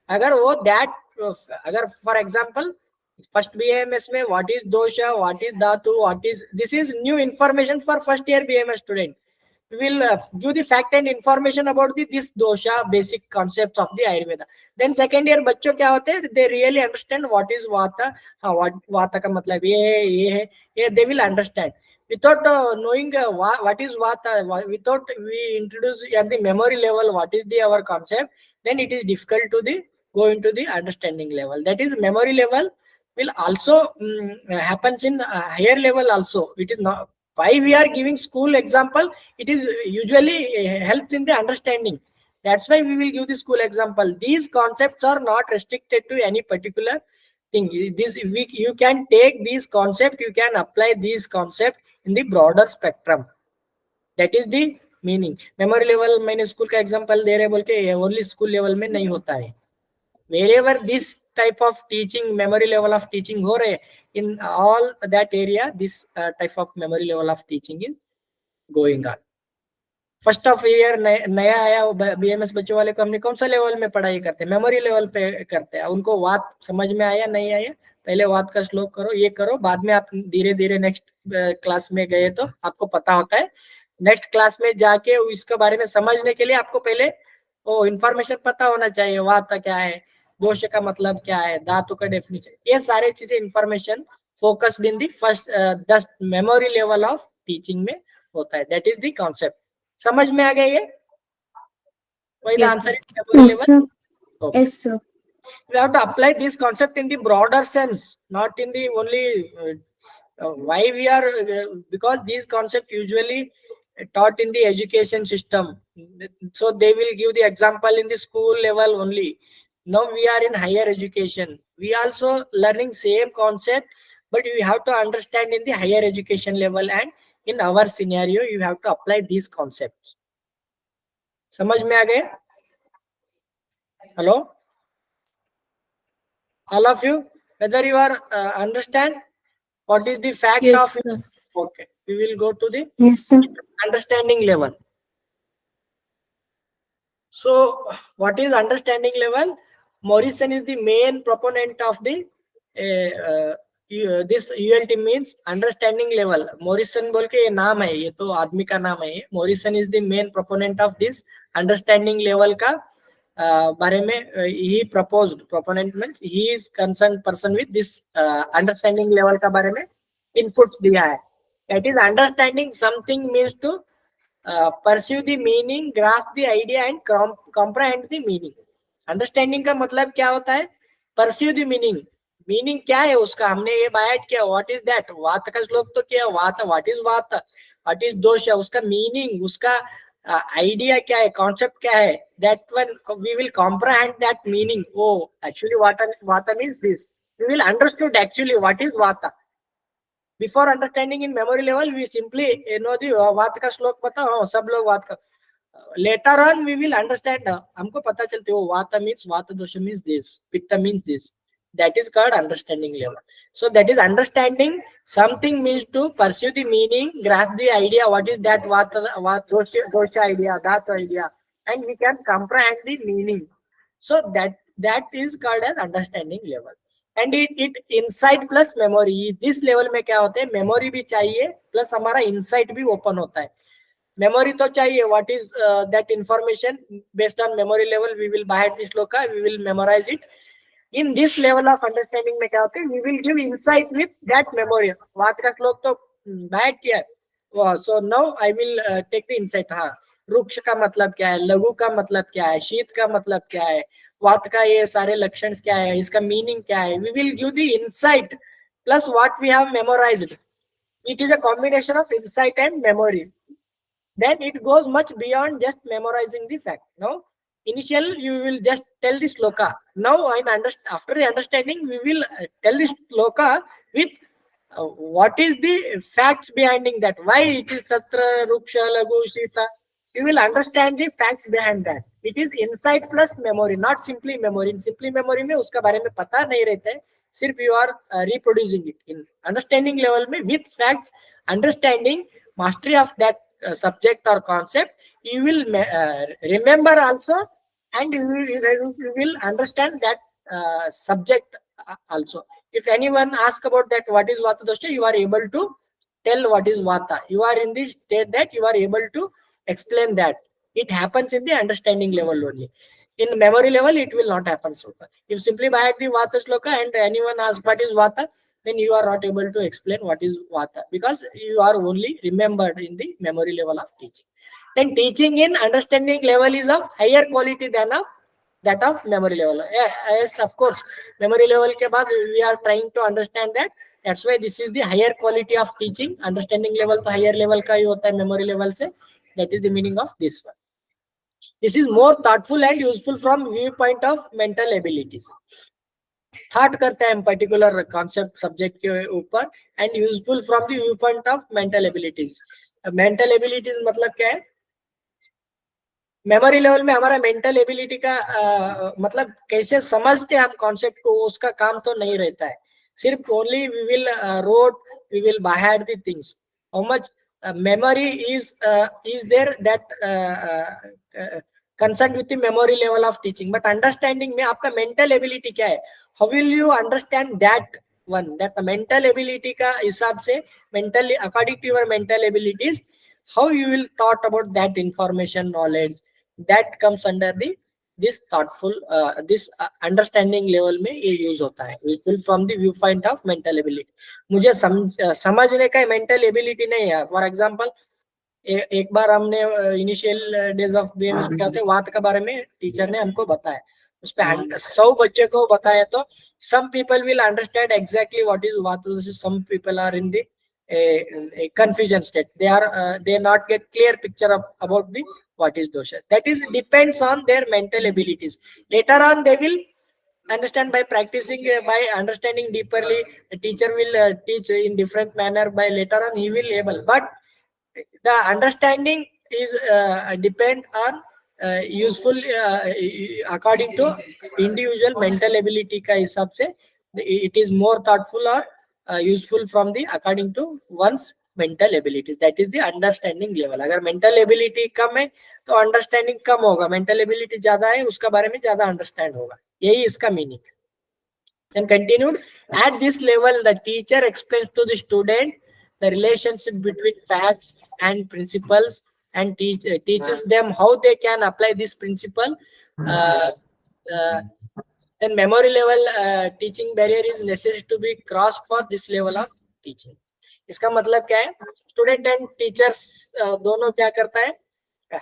अगर वो that अगर for example first BAMS में what is dosha, what is dhatu, what is, this is new information for first year BAMS student. We will give the fact and information about this dosha, basic concepts of the Ayurveda. Then second year बच्चों क्या होते हैं, they really understand what is vata. हाँ, vata का मतलब ये है, ये they will understand. Without knowing what is vata, without we introduce at the memory level what is our concept, then it is difficult to go into the understanding level. That is memory level will also happens in higher level also. It is not why we are giving school example. It is usually helps in the understanding. That's why we will give the school example. These concepts are not restricted to any particular thing. You can take these concepts, you can apply these concepts in the broader spectrum. That is the meaning. Memory level मैंने school का example दे रहे बोल के only school level में नहीं होता है. Wherever this type of teaching, memory level of teaching हो रहे, in all that area, this type of memory level of teaching is going on. First of year नया आया बीएमएस बच्चों वाले को हमने कौन सा लेवल में पढ़ाई करते हैं, मेमोरी लेवल पे करते हैं। उनको वात समझ में आया नहीं आया, पहले वात का श्लोक करो, ये करो, बाद में आप धीरे धीरे नेक्स्ट क्लास में गए तो आपको पता होता है। नेक्स्ट क्लास में जाके इसके बारे में समझने के लिए आपको पहले वो इंफॉर्मेशन पता होना चाहिए, वात क्या है, दोष का मतलब क्या है, धातु का डेफिनेशन, ये सारे चीजें information focused in the first the memory level of teaching में होता है। That is the concept. समझ में आ गया ये? वही Yes, answer sir. Is memory Yes, level. sir. Okay. Yes, sir. We have to apply this concept in the broader sense, not in the only why we are because these concepts usually taught in the education system, so they will give the example in the school level only. Now we are in higher education, we also learning same concept, but we have to understand in the higher education level, and in our scenario you have to apply these concepts. समझ में आ गए? Hello, all of you, whether you are understand what is the fact Yes, of sir. okay, we will go to the Yes, sir. understanding level. So what is understanding level? Morrison is the main proponent of the this ULT means understanding level. Morrison बोल के ये नाम है, ये तो आदमी का नाम है। Morrison is the main proponent of this understanding level का बारे में he proposed, proponent means he is concerned person with this understanding level का बारे में inputs दिया है। That is understanding something means to pursue the meaning, grasp the idea and comprehend the meaning. Understanding का मतलब क्या होता है? Pursue the meaning. मीनिंग क्या है उसका, हमने ये बायट किया, व्हाट इज दैट, वात का श्लोक तो किया, वात व्हाट इज वात, व्हाट इज दोष है, उसका मीनिंग, उसका आइडिया क्या है, कॉन्सेप्ट क्या है, that one we will comprehend that meaning. Oh actually vata means this, we will understood actually what is vata. Before understanding in memory level we simply know the वात का श्लोक पता हो, सब लोग वात का, later on we will understand, हमको पता चलते हो वाता means वाता दोष means this, pitta means this, that is called understanding level. So that is understanding something means to pursue the meaning, grasp the idea, what is that vata dosha idea, that idea, and we can comprehend the meaning. So that is called as understanding level. And it insight plus memory, this level में क्या होता है, memory भी चाहिए plus हमारा insight भी open होता है। मेमोरी तो चाहिए, what is that information, based on memory level we will by this shloka, we will memorize it. In this level of understanding में क्या होता है, we will give insight with that memory. वात का श्लोक तो बैठ किया, so now I will take the insight. हाँ, रुक्ष का मतलब क्या है, लघु का मतलब क्या है, शीत का मतलब क्या है, वात का ये सारे लक्षण क्या है, इसका मीनिंग क्या है, we will give the insight plus what we have memorized. It is a combination of insight and memory. Then it goes much beyond just memorizing the fact. Now, initial you will just tell the sloka. Now, after the understanding, we will tell the sloka with what is the facts behind that. Why it is tatra, ruksha, lagu, shita. You will understand the facts behind that. It is insight plus memory, not simply memory. In simply memory में उसका बारे में पता नहीं रहता है, सिर्फ you are reproducing it. In understanding level में with facts, understanding, mastery of that subject or concept, you will remember also, and you will understand that subject also. If anyone asks about that what is vata dosha, you are able to tell what is vata. You are in this state that you are able to explain that. It happens in the understanding level only. In memory level it will not happen so far. If simply by the vata shloka and anyone asks what is vata, then you are not able to explain what is vata, because you are only remembered in the memory level of teaching. Then teaching in understanding level is of higher quality than of that of memory level. Yes, of course, memory level के बाद we are trying to understand that. That's why this is the higher quality of teaching. Understanding level तो higher level का ही होता है memory level से. That is the meaning of this one. This is more thoughtful and useful from viewpoint of mental abilities. Thought करते हैं हम particular concept subject के ऊपर, and useful from the view point of mental abilities. Mental abilities मतलब क्या है, memory level में हमारा मेंटल एबिलिटी का मतलब कैसे समझते हैं हम कॉन्सेप्ट को, उसका काम तो नहीं रहता है. सिर्फ only we will rote, we will by the things, how much memory is there that concerned with the memory level of teaching, but understanding में आपका mental ability क्या है, how will you understand that one, that mental ability का हिसाब से mentally according to your mental abilities, how you will thought about that information knowledge that comes under the this thoughtful this understanding level में ये use होता है, useful from the viewpoint of mental ability. मुझे समझने का mental ability नहीं है. For example एक बार हमने इनिशियल डेज ऑफ बीएमएस में क्या होता है, वात के बारे में टीचर ने हमको बताया, उस पे 100 बच्चे को बताया तो some people will understand exactly what is vata, some people are in the a confusion state, they not get clear picture of about the what is dosha. That is depends on their mental abilities. Later on they will understand by practicing, by understanding deeperly. The teacher will teach in different manner, by later on he will able, but the understanding is depend on useful according to individual mental ability का हिसाब से it is more thoughtful or useful from the according to one's mental abilities. That is the understanding level. अगर mental ability कम है तो understanding कम होगा, mental ability ज्यादा है उसका बारे में ज्यादा understand होगा, यही इसका meaning. Then continued, at this level the teacher explains to the student the relationship between facts and principles and teaches them how they can apply this principle. Then memory level teaching barrier is necessary to be crossed for this level of teaching. इसका मतलब क्या है, student and teachers दोनों क्या करता है,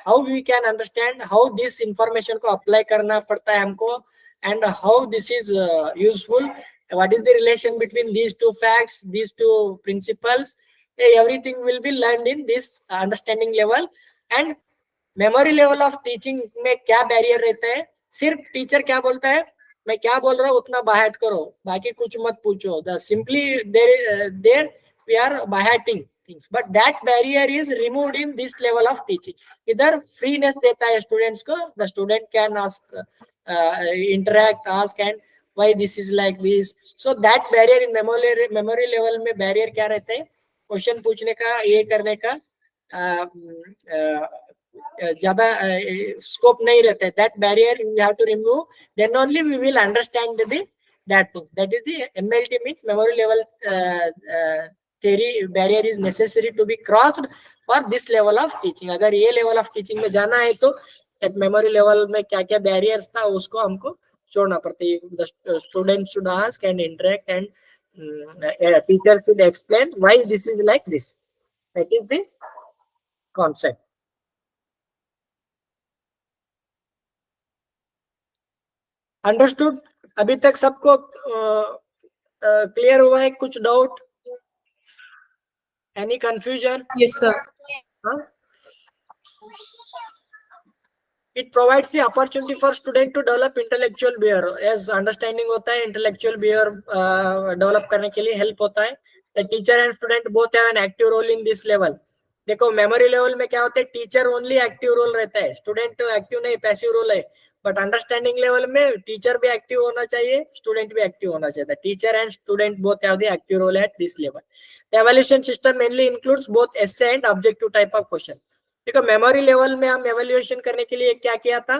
how we can understand how this information को apply करना पड़ता है हमको, and how this is useful, what is the relation between these two facts, these two principles, everything will be learned in this understanding level. And memory level of teaching में क्या barrier रहता है, सिर्फ teacher क्या बोलता है, मैं क्या बोल रहा हूँ उतना बाहट करो, बाकी कुछ मत पूछो, the simply there we are bahating things, but that barrier is removed in this level of teaching. इधर freeness देता है students को, the student can ask, interact, ask, and why this is like this. So that barrier in memory level में barrier क्या रहता है, question पूछने का, ये करने का ज्यादा स्कोप नहीं रहता है. That barrier we have to remove, then only we will understand the that things. That is the MLT means memory level theory barrier is necessary to be crossed for this level of teaching. अगर ये level of teaching में जाना है तो at memory level में क्या क्या barriers था उसको हमको छोड़ना पड़ता है. The student should ask and interact, and teacher should explain why this is like this. That is the concept. Understood? अभी तक सबको क्लियर हुआ है? कुछ doubt, any confusion? Yes, sir. It provides the opportunity for student to develop intellectual behavior. As understanding होता है, intellectual behavior develop करने के लिए help होता है. The teacher and student both have an active role in this level. देखो memory level में क्या होता है, teacher only active role रहता है, student तो active नहीं, passive role है. But understanding level में teacher भी active होना चाहिए, student भी active होना चाहिए. The teacher and student both have the active role at this level. The evaluation system mainly includes both essay and objective type of question. देखो memory level में हम एवेल्युएशन करने के लिए क्या किया था,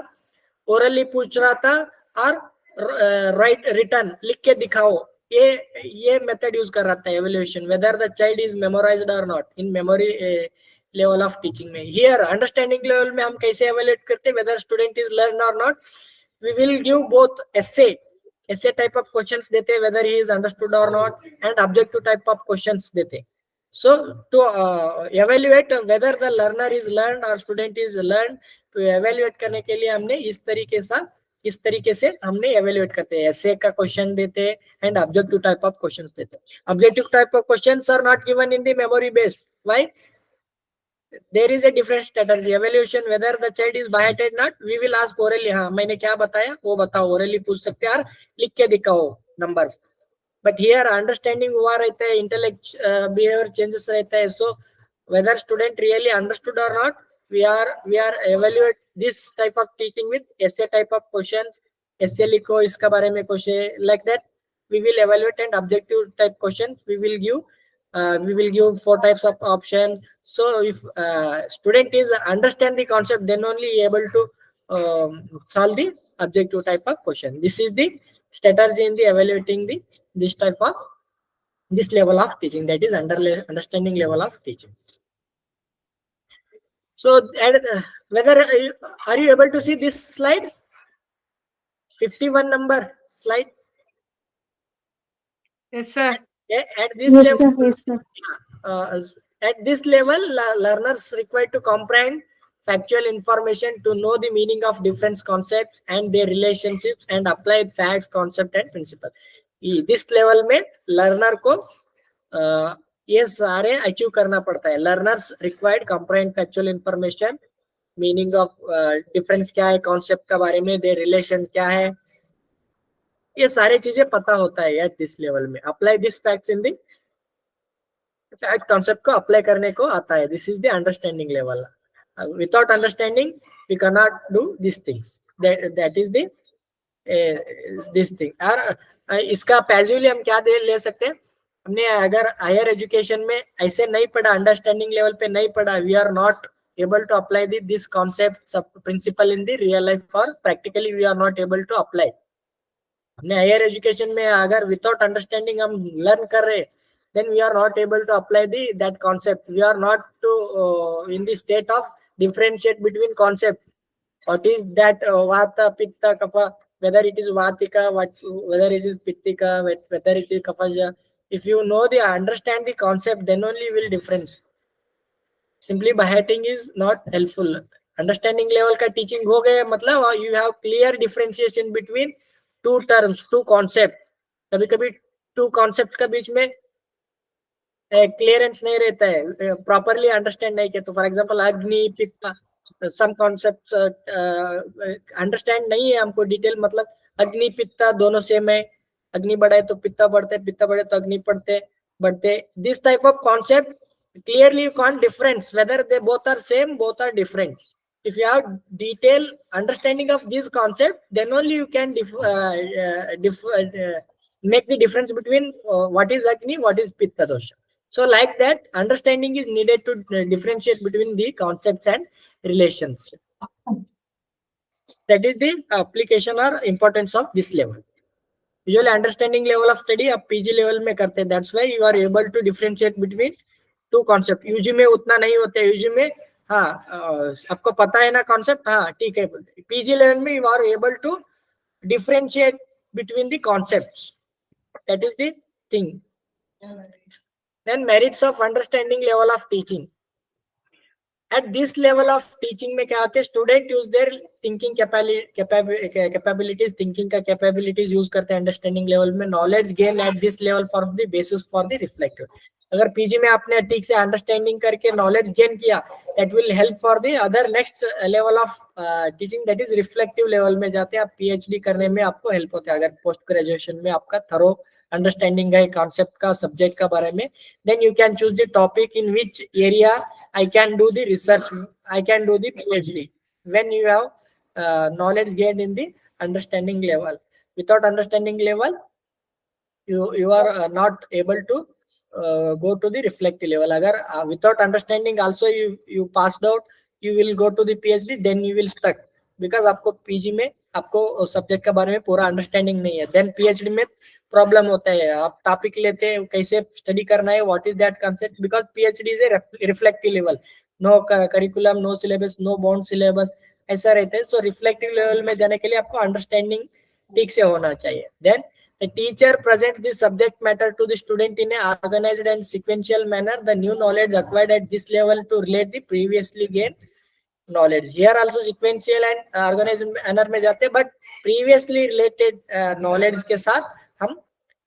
ओरली पूछ रहा था और राइट रिटर्न लिख के दिखाओ, ये मेथड यूज कर रहा था evaluation, whether the child is memorised और not in memory level of teaching में. हियर अंडरस्टैंडिंग लेवल में हम कैसे एवेल्युएट करते, वेदर स्टूडेंट इज लर्न और not. We will give both essay type of questions देते, whether he is understood or not, and objective type of questions देते. So to evaluate whether the learner is learned or student is learned, to evaluate करने के लिए हमने इस तरीके से हमने evaluate करते हैं. essay का question देते and objective type of questions देते. Objective type of questions are not given in the memory based. Why? There is a different strategy. Evaluation whether the child is biated not, we will ask orally. हाँ मैंने क्या बताया वो बताओ, orally पूछ सकते हैं, लिख के दिखाओ numbers. But here understanding हुआ रहता है, intellect behavior changes रहता है. So whether student really understood or not, we are evaluate this type of teaching with essay type of questions. essay लिखो इसका बारे में question, like that we will evaluate, and objective type questions we will give We will give 4 types of option. So if student is understand the concept, then only able to solve the objective type of question. This is the strategy in the evaluating the this type of this level of teaching, that is understanding level of teaching. So whether are you able to see this slide, 51 number slide? Yes, sir. At this Yes, level, sir. Yes, sir. uh, at this level, learners required to comprehend factual information, to know the meaning of different concepts and their relationships, and apply facts, concept and principle. This level में learner को ये सारे achieve करना पड़ता है. Learners required comprehend factual information, meaning of difference क्या है, concept का बारे में, their relation क्या है, ये सारे चीजें पता होता है at this level में. Apply this facts in the fact concept को अप्लाई करने को आता है. This is the understanding level. Without understanding we cannot do these things. That is the this thing. और इसका पैसिवली हम क्या ले सकते हैं, हमने अगर हायर एजुकेशन में ऐसे नहीं पढ़ा, अंडरस्टैंडिंग लेवल पे नहीं पढ़ा, we are not able to apply this concept principle in the real life, or practically we are not able to apply. हमने हायर एजुकेशन में अगर विदाउट अंडरस्टैंडिंग हम लर्न कर रहे, then we are not able to apply that concept. We are not to in the state of differentiate between concept. What is that vata, pitta, kapha, whether it is vatika, whether it is pittika, whether it is kaphaja. If you know the understand the concept, then only will difference. Simply by hating is not helpful. Understanding level का teaching हो गया मतलब you have clear differentiation between two terms, two concept. कभी कभी two concept का बीच में clearance नहीं रहता है, प्रॉपरली अंडरस्टैंड नहीं किया. तो फॉर एग्जांपल अग्नि, पित्त, सम कॉन्सेप्ट्स अंडरस्टैंड नहीं है हमको डिटेल, मतलब अग्नि पित्त दोनों सेम है, अग्नि बढ़े तो पित्त बढ़ते, पित्त बढ़े तो अग्नि बढ़ते. This type of concept clearly you can't difference whether they both are same, both are different. If you have detailed understanding of this concept, then only you can make the difference between what is Agni, what is Pitta dosha. So like that, understanding is needed to differentiate between the concepts and relations. That is the application or importance of this level. Usually understanding level of study आप PG level में करते हैं. That's why you are able to differentiate between two concept. UG में उतना नहीं होता है. UG में हाँ आपको पता है ना concept, हाँ ठीक है. PG level में you are able to differentiate between the concepts. That is the thing. Then merits of understanding level of teaching. At this level of teaching में क्या होता है, student use their thinking capabilities, thinking का capabilities use करते हैं understanding level में. Knowledge gain eight this level for the basis for the reflective. अगर PG में आपने ठीक से अंडरस्टैंडिंग करके नॉलेज गेन किया, that will help for the other next level of teaching, that is reflective level में जाते हैं आप. पीएचडी करने में आपको हेल्प होता है अगर पोस्ट ग्रेजुएशन में आपका थरो अंडरस्टैंडिंग है कॉन्सेप्ट का, सब्जेक्ट का बारे में. Then you can choose the topic in which area I can do the research, I can do the PhD. When you have knowledge gained in the understanding level. Without understanding level, you are not able to go to the reflective level. Agar without understanding also you passed out, you will go to the PhD, then you will stuck, because आपको PG में आपको subject के बारे में पूरा understanding नहीं है. Then PhD में प्रॉब्लम होता है, आप टॉपिक लेते हैं कैसे स्टडी करना है, what is that concept, because PhD इज a reflective level. No curriculum, no syllabus, no bound syllabus, ऐसा रहता है. सो रिफ्लेक्टिव लेवल में जाने के लिए आपको अंडरस्टैंडिंग ठीक से होना चाहिए. Then the teacher presents the subject matter to the student in a organized and sequential manner. The new knowledge acquired at this level to relate the previously gained knowledge. Here also sequential and organized manner में जाते हैं, but previously related knowledge के साथ हम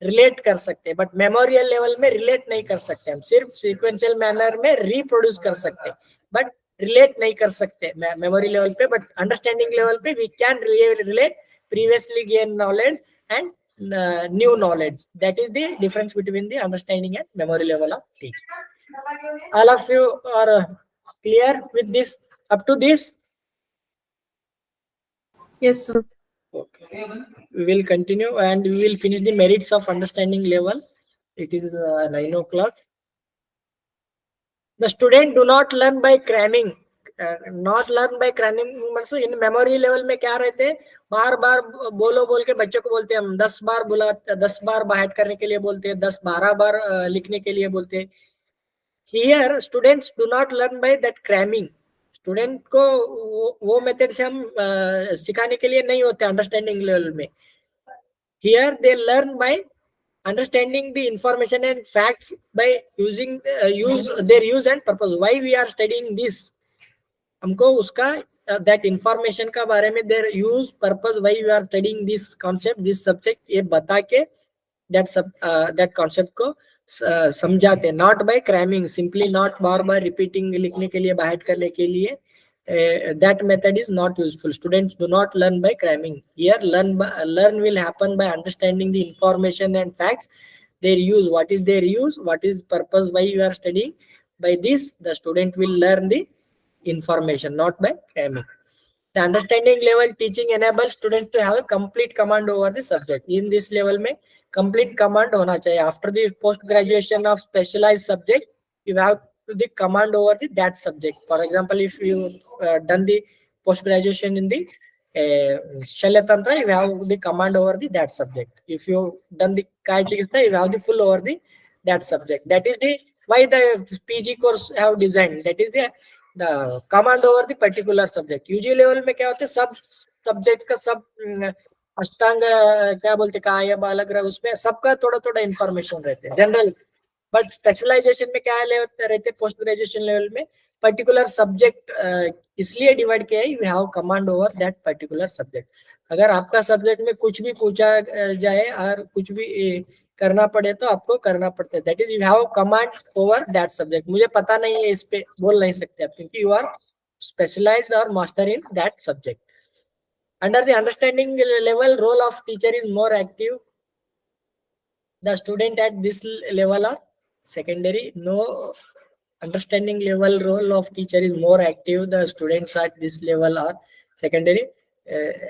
relate कर सकते हैं. But memorial level में रिलेट नहीं कर सकते. हम सिर्फ सीक्वेंशियल मैनर में रिप्रोड्यूस कर सकते हैं, बट रिलेट नहीं कर सकते मेमोरी लेवल पे. बट अंडरस्टैंडिंग लेवल पे we can relate previously gain knowledge and new knowledge. That is the difference between the understanding and memory level of teaching. All of you are clear with this up to this? Yes, sir. Okay. We will continue and we will finish the merits of understanding level. It is 9 o'clock. The student do not learn by cramming. Not learn by cramming मतलब इन memory level में क्या रहते हैं, बार बार बोलो बोल के बच्चों को बोलते हैं हम 10 बार बुला 10 बार बाहर करने के लिए बोलते हैं, 10-12 बार लिखने के लिए बोलते हैं. Here students do not learn by that cramming. Student को वो मेथड से हम सिखाने के लिए नहीं होते अंडरस्टैंडिंग लेवल में. Here they learn by understanding the information and facts by using their use and purpose. Why we are studying this, हमको उसका that information का बारे में their use purpose, why we are studying this concept this subject, ये बता के that concept को समझाते. Not by cramming, simply not bar bar repeating लिखने के लिए बाहर करने के लिए. That method is not useful. Students do not learn by cramming. Here learn will happen by understanding the information and facts, their use, what is their use, what is purpose, why you are studying. By this the student will learn the information, not by cramming. The understanding level teaching enables students to have a complete command over the subject. In this level में complete command होना चाहिए. After the post graduation of specialized subject, you have the command over that subject. For example, if you done the post graduation in the Shalyatantra, you have the command over that subject. If you done the Kaya Chikitsa, you have the full over that subject. That is the why the PG course have designed. That is the command over the particular subject. UG level में क्या होते हैं, सब subjects का सब अष्टांग क्या बोलते काया बालक उसमें सबका थोड़ा थोड़ा इंफॉर्मेशन रहते हैं जनरल. बट स्पेशलाइजेशन में क्या रहते पोस्ट ग्रेजुएशन लेवल में पर्टिकुलर सब्जेक्ट इसलिए डिवाइड किया है, you have command over that particular subject. अगर आपका सब्जेक्ट में कुछ भी पूछा जाए और कुछ भी करना पड़े तो आपको करना पड़ता है. That is you have command over that subject. मुझे पता नहीं है इस पे बोल नहीं सकते आप क्योंकि यू आर स्पेशलाइज्ड और master in that subject. Under the understanding level, role of teacher is more active. The student at this level are secondary. No, understanding level role of teacher is more active. The students at this level are secondary.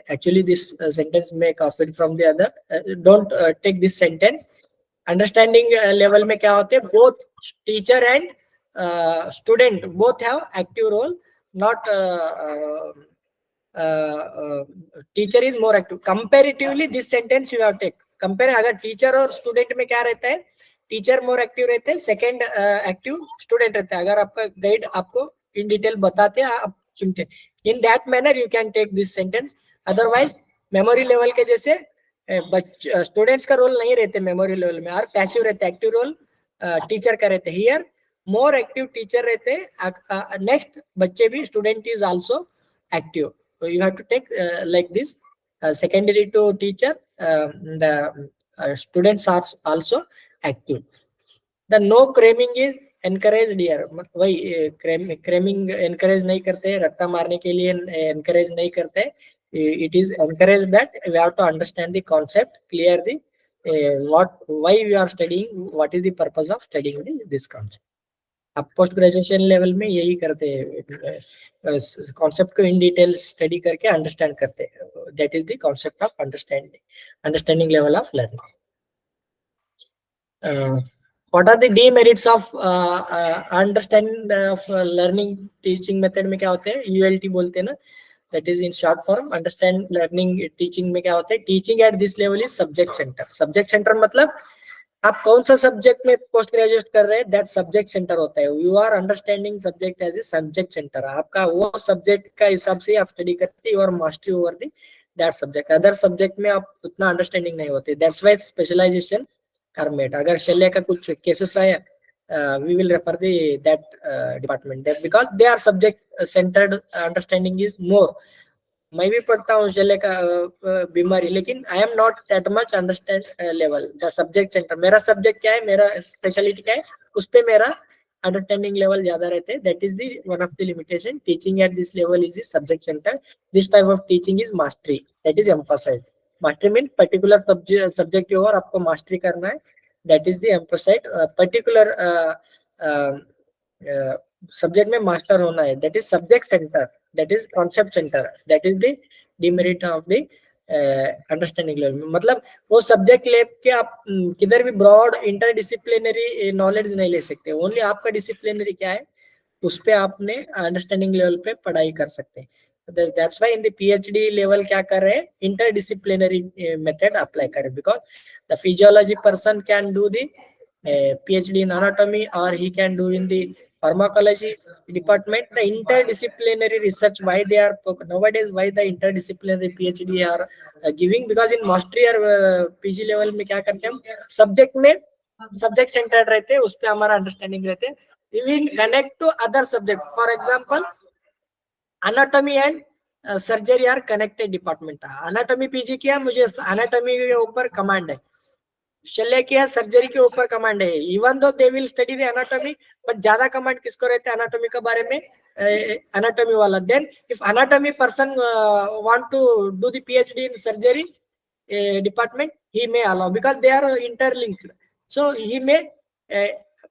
Actually, this sentence may copied from the other. Don't take this sentence. Understanding level में क्या होते हैं, both teacher and student both have active role. Not teacher is more active. Comparatively this sentence you have take compare. अगर teacher और student में क्या रहता है, टीचर मोर एक्टिव रहते हैं, सेकंड एक्टिव स्टूडेंट रहता है. अगर आपका गाइड आपको इन डिटेल बताते हैं आप सुनते हैं, in that manner you can take this sentence. Otherwise memory level के जैसे स्टूडेंट्स का रोल नहीं रहते मेमोरी लेवल में और पैसिव रहते, एक्टिव रोल टीचर का रहते. हियर मोर एक्टिव टीचर रहते हैं. नेक्स्ट बच्चे भी student is also active. So you have to take like this. Secondary to teacher, the students are also active. The no cramming is encouraged here. वही cramming encourage नहीं करते, रट्टा मारने के लिए encourage नहीं करते. It is encouraged that we have to understand the concept, clear the why we are studying, what is the purpose of studying this concept. आप पोस्ट ग्रेजुएशन लेवल में यही करते हैं, कॉन्सेप्ट को इन डिटेल स्टडी करके understand करते हैं. That is the concept of understanding level of learning. What are the demerits of understanding of learning teaching method में क्या होते हैं, यूएलटी बोलते हैं ना, that is in short form. Understand learning teaching में क्या होता है, teaching at this level is subject center. Subject center मतलब आप कौन सा सब्जेक्ट में पोस्ट ग्रेजुएट कर रहे हैं, दैट सब्जेक्ट सेंटर होता है. You are understanding subject as a subject center. आपका वो सब्जेक्ट का हिसाब से आप स्टडी करते हैं और mastery over the that subject. Other subject में आप उतना अंडरस्टैंडिंग नहीं होती. That's why specialization are made. अगर शल्य का कुछ केसेस आए, we will refer that department there because they are subject centered. Understanding is more. मैं भी पढ़ता हूँ शल्य का बीमारी, लेकिन I am not that much understand level the subject centre. मेरा सब्जेक्ट क्या है, मेरा स्पेशलिटी क्या है, उस पे मेरा अंडरस्टैंडिंग लेवल ज्यादा रहते हैं. That is the one of the limitation. Teaching at this level is subject centre. This type of teaching is mastery, that is emphasised. Mastery mean particular subject के ऊपर आपको मास्टरी करना है. That is the emphasised. Particular subject में master होना है. That is subject centre. That is concept center. That is the demerit of the understanding level में. मतलब वो सब्जेक्ट ले के आप किधर भी ब्रॉड इंटरडिसिप्लिनरी नॉलेज नहीं ले सकते. ओनली आपका डिसिप्लिनरी क्या है, उस पे आपने अंडरस्टैंडिंग लेवल पे पढ़ाई कर सकते हैं. That's why in the PhD level क्या कर रहे हैं, interdisciplinary method apply करें, because the physiology person can do the PhD in anatomy, or he can do in the pharmacology department. The interdisciplinary research, why they are nowadays, why the interdisciplinary PhD are giving, because in mastery or PG level में क्या करते हैं हम, subject में subject centred रहते हैं, उस पे हमारा अंडरस्टैंडिंग रहते हैं. We will connect to other subject. For example, anatomy and surgery are connected department. Anatomy PG किया, मुझे anatomy के ऊपर कमांड है. शल्य किया, सर्जरी के ऊपर कमांड है. Even though they will study the anatomy, but ज्यादा कमांड किसको रहता है एनाटॉमी के बारे में, एनाटॉमी वाला. Then if anatomy person want to do the PhD in surgery department, he may allow, because they are interlinked. So he may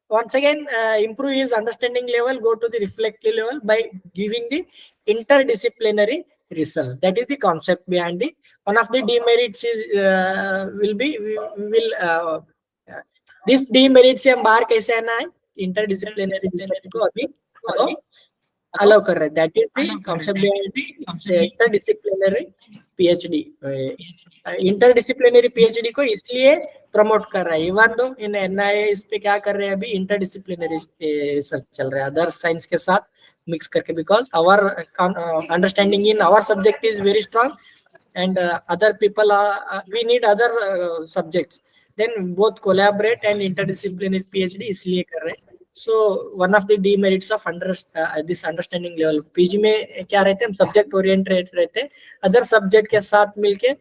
once again improve his understanding level, go to the reflective level by giving the interdisciplinary research. That is the concept behind the. One of the demerits is will be we will this demerits से हम बाहर कैसे आना है, interdisciplinary research को अभी allow कर रहे हैं. That is the concept behind the interdisciplinary PhD. Interdisciplinary PhD को इसलिए प्रमोट कर रहा है. इवन दो इन NIA इस पे क्या कर रहे हैं अभी, इंटरडिसिप्लिनरी रिसर्च चल रहा है अदर साइंस के साथ मिक्स करके, because our understanding in our subject is very strong and other people are we need other subjects, then both collaborate and interdisciplinary PhD इसलिए कर रहे हैं. So one of the demerits of this understanding level, PG में क्या रहते हैं, हम subject oriented रहते हैं, अदर सब्जेक्ट के साथ मिलके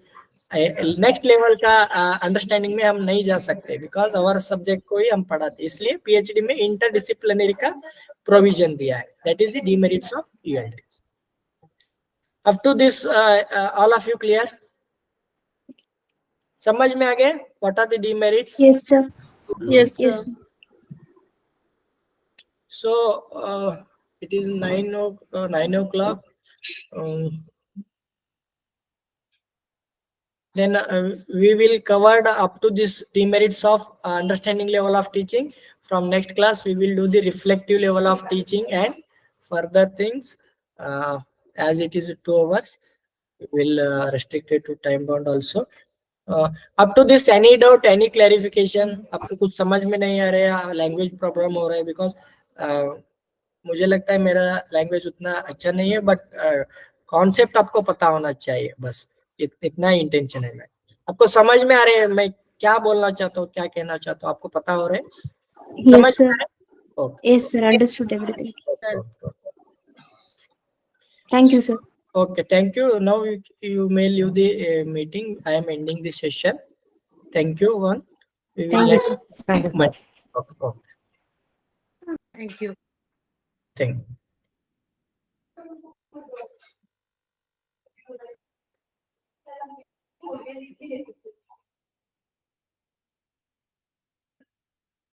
नेक्स्ट लेवल का अंडरस्टैंडिंग में हम नहीं जा सकते, बिकॉज अवर सब्जेक्ट को ही हम पढ़ाते, इसलिए PhD में इंटरडिसिप्लिनरी का प्रोविजन दिया है. That is the demerits of ULT. Up to this, all of you clear? समझ में आ गए what are the demerits? Yes, sir. Yes, sir. Yes. So it is 9 o'clock. Then we will cover up to this demerits of understanding level of teaching. From next class we will do the reflective level of teaching and further things. As it is 2 hours, we will restrict it to time bound also. Up to this, any doubt, any clarification? आपको कुछ समझ में नहीं आ रहा है, language problem हो रहा है, बिकॉज मुझे लगता है मेरा लैंग्वेज उतना अच्छा नहीं है, बट कॉन्सेप्ट आपको पता होना चाहिए, बस इतना ही इंटेंशन है. मैं आपको समझ में आ रहे हैं मैं क्या बोलना चाहता हूँ, क्या कहना चाहता हूँ, आपको पता हो रहा है? समझ Yes, sir. में आ रहा है? Okay. Yes, sir. Understood everything. Okay. Thank you, sir. Okay, thank you. Now you may leave the meeting. I am ending the session. Thank you, one. We will Thank you, sir. Thank you, sir. Okay. Thank you. Thank you.